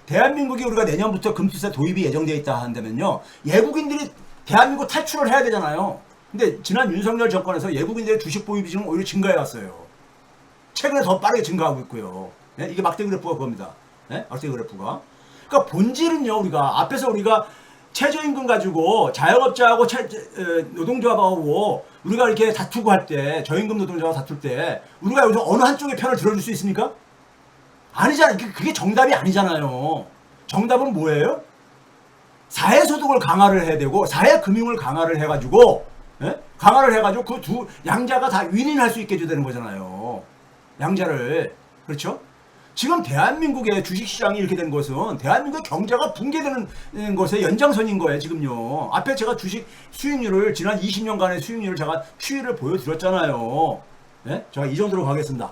대한민국이 우리가 내년부터 금투세 도입이 예정되어 있다 한다면요. 외국인들이 대한민국 탈출을 해야 되잖아요. 근데 지난 윤석열 정권에서 외국인들의 주식 보유비 지금 오히려 증가해 왔어요. 최근에 더 빠르게 증가하고 있고요. 네? 이게 막대 그래프가 그겁니다. 네? 막대 그래프가. 그러니까 본질은요. 우리가 최저임금 가지고 자영업자하고 노동조합하고 우리가 이렇게 다투고 할 때 저임금 노동자와 다툴 때 우리가 여기서 어느 한쪽의 편을 들어줄 수 있습니까? 아니잖아요. 그게 정답이 아니잖아요. 정답은 뭐예요? 사회소득을 강화를 해야 되고 사회금융을 강화를 해가지고 그 두 양자가 다 윈윈할 수 있게 해줘야 되는 거잖아요. 양자를. 그렇죠? 지금 대한민국의 주식시장이 이렇게 된 것은 대한민국의 경제가 붕괴되는 것의 연장선인 거예요. 지금요. 앞에 제가 주식 수익률을 지난 20년간의 수익률을 제가 추이를 보여드렸잖아요. 네? 제가 이 정도로 가겠습니다.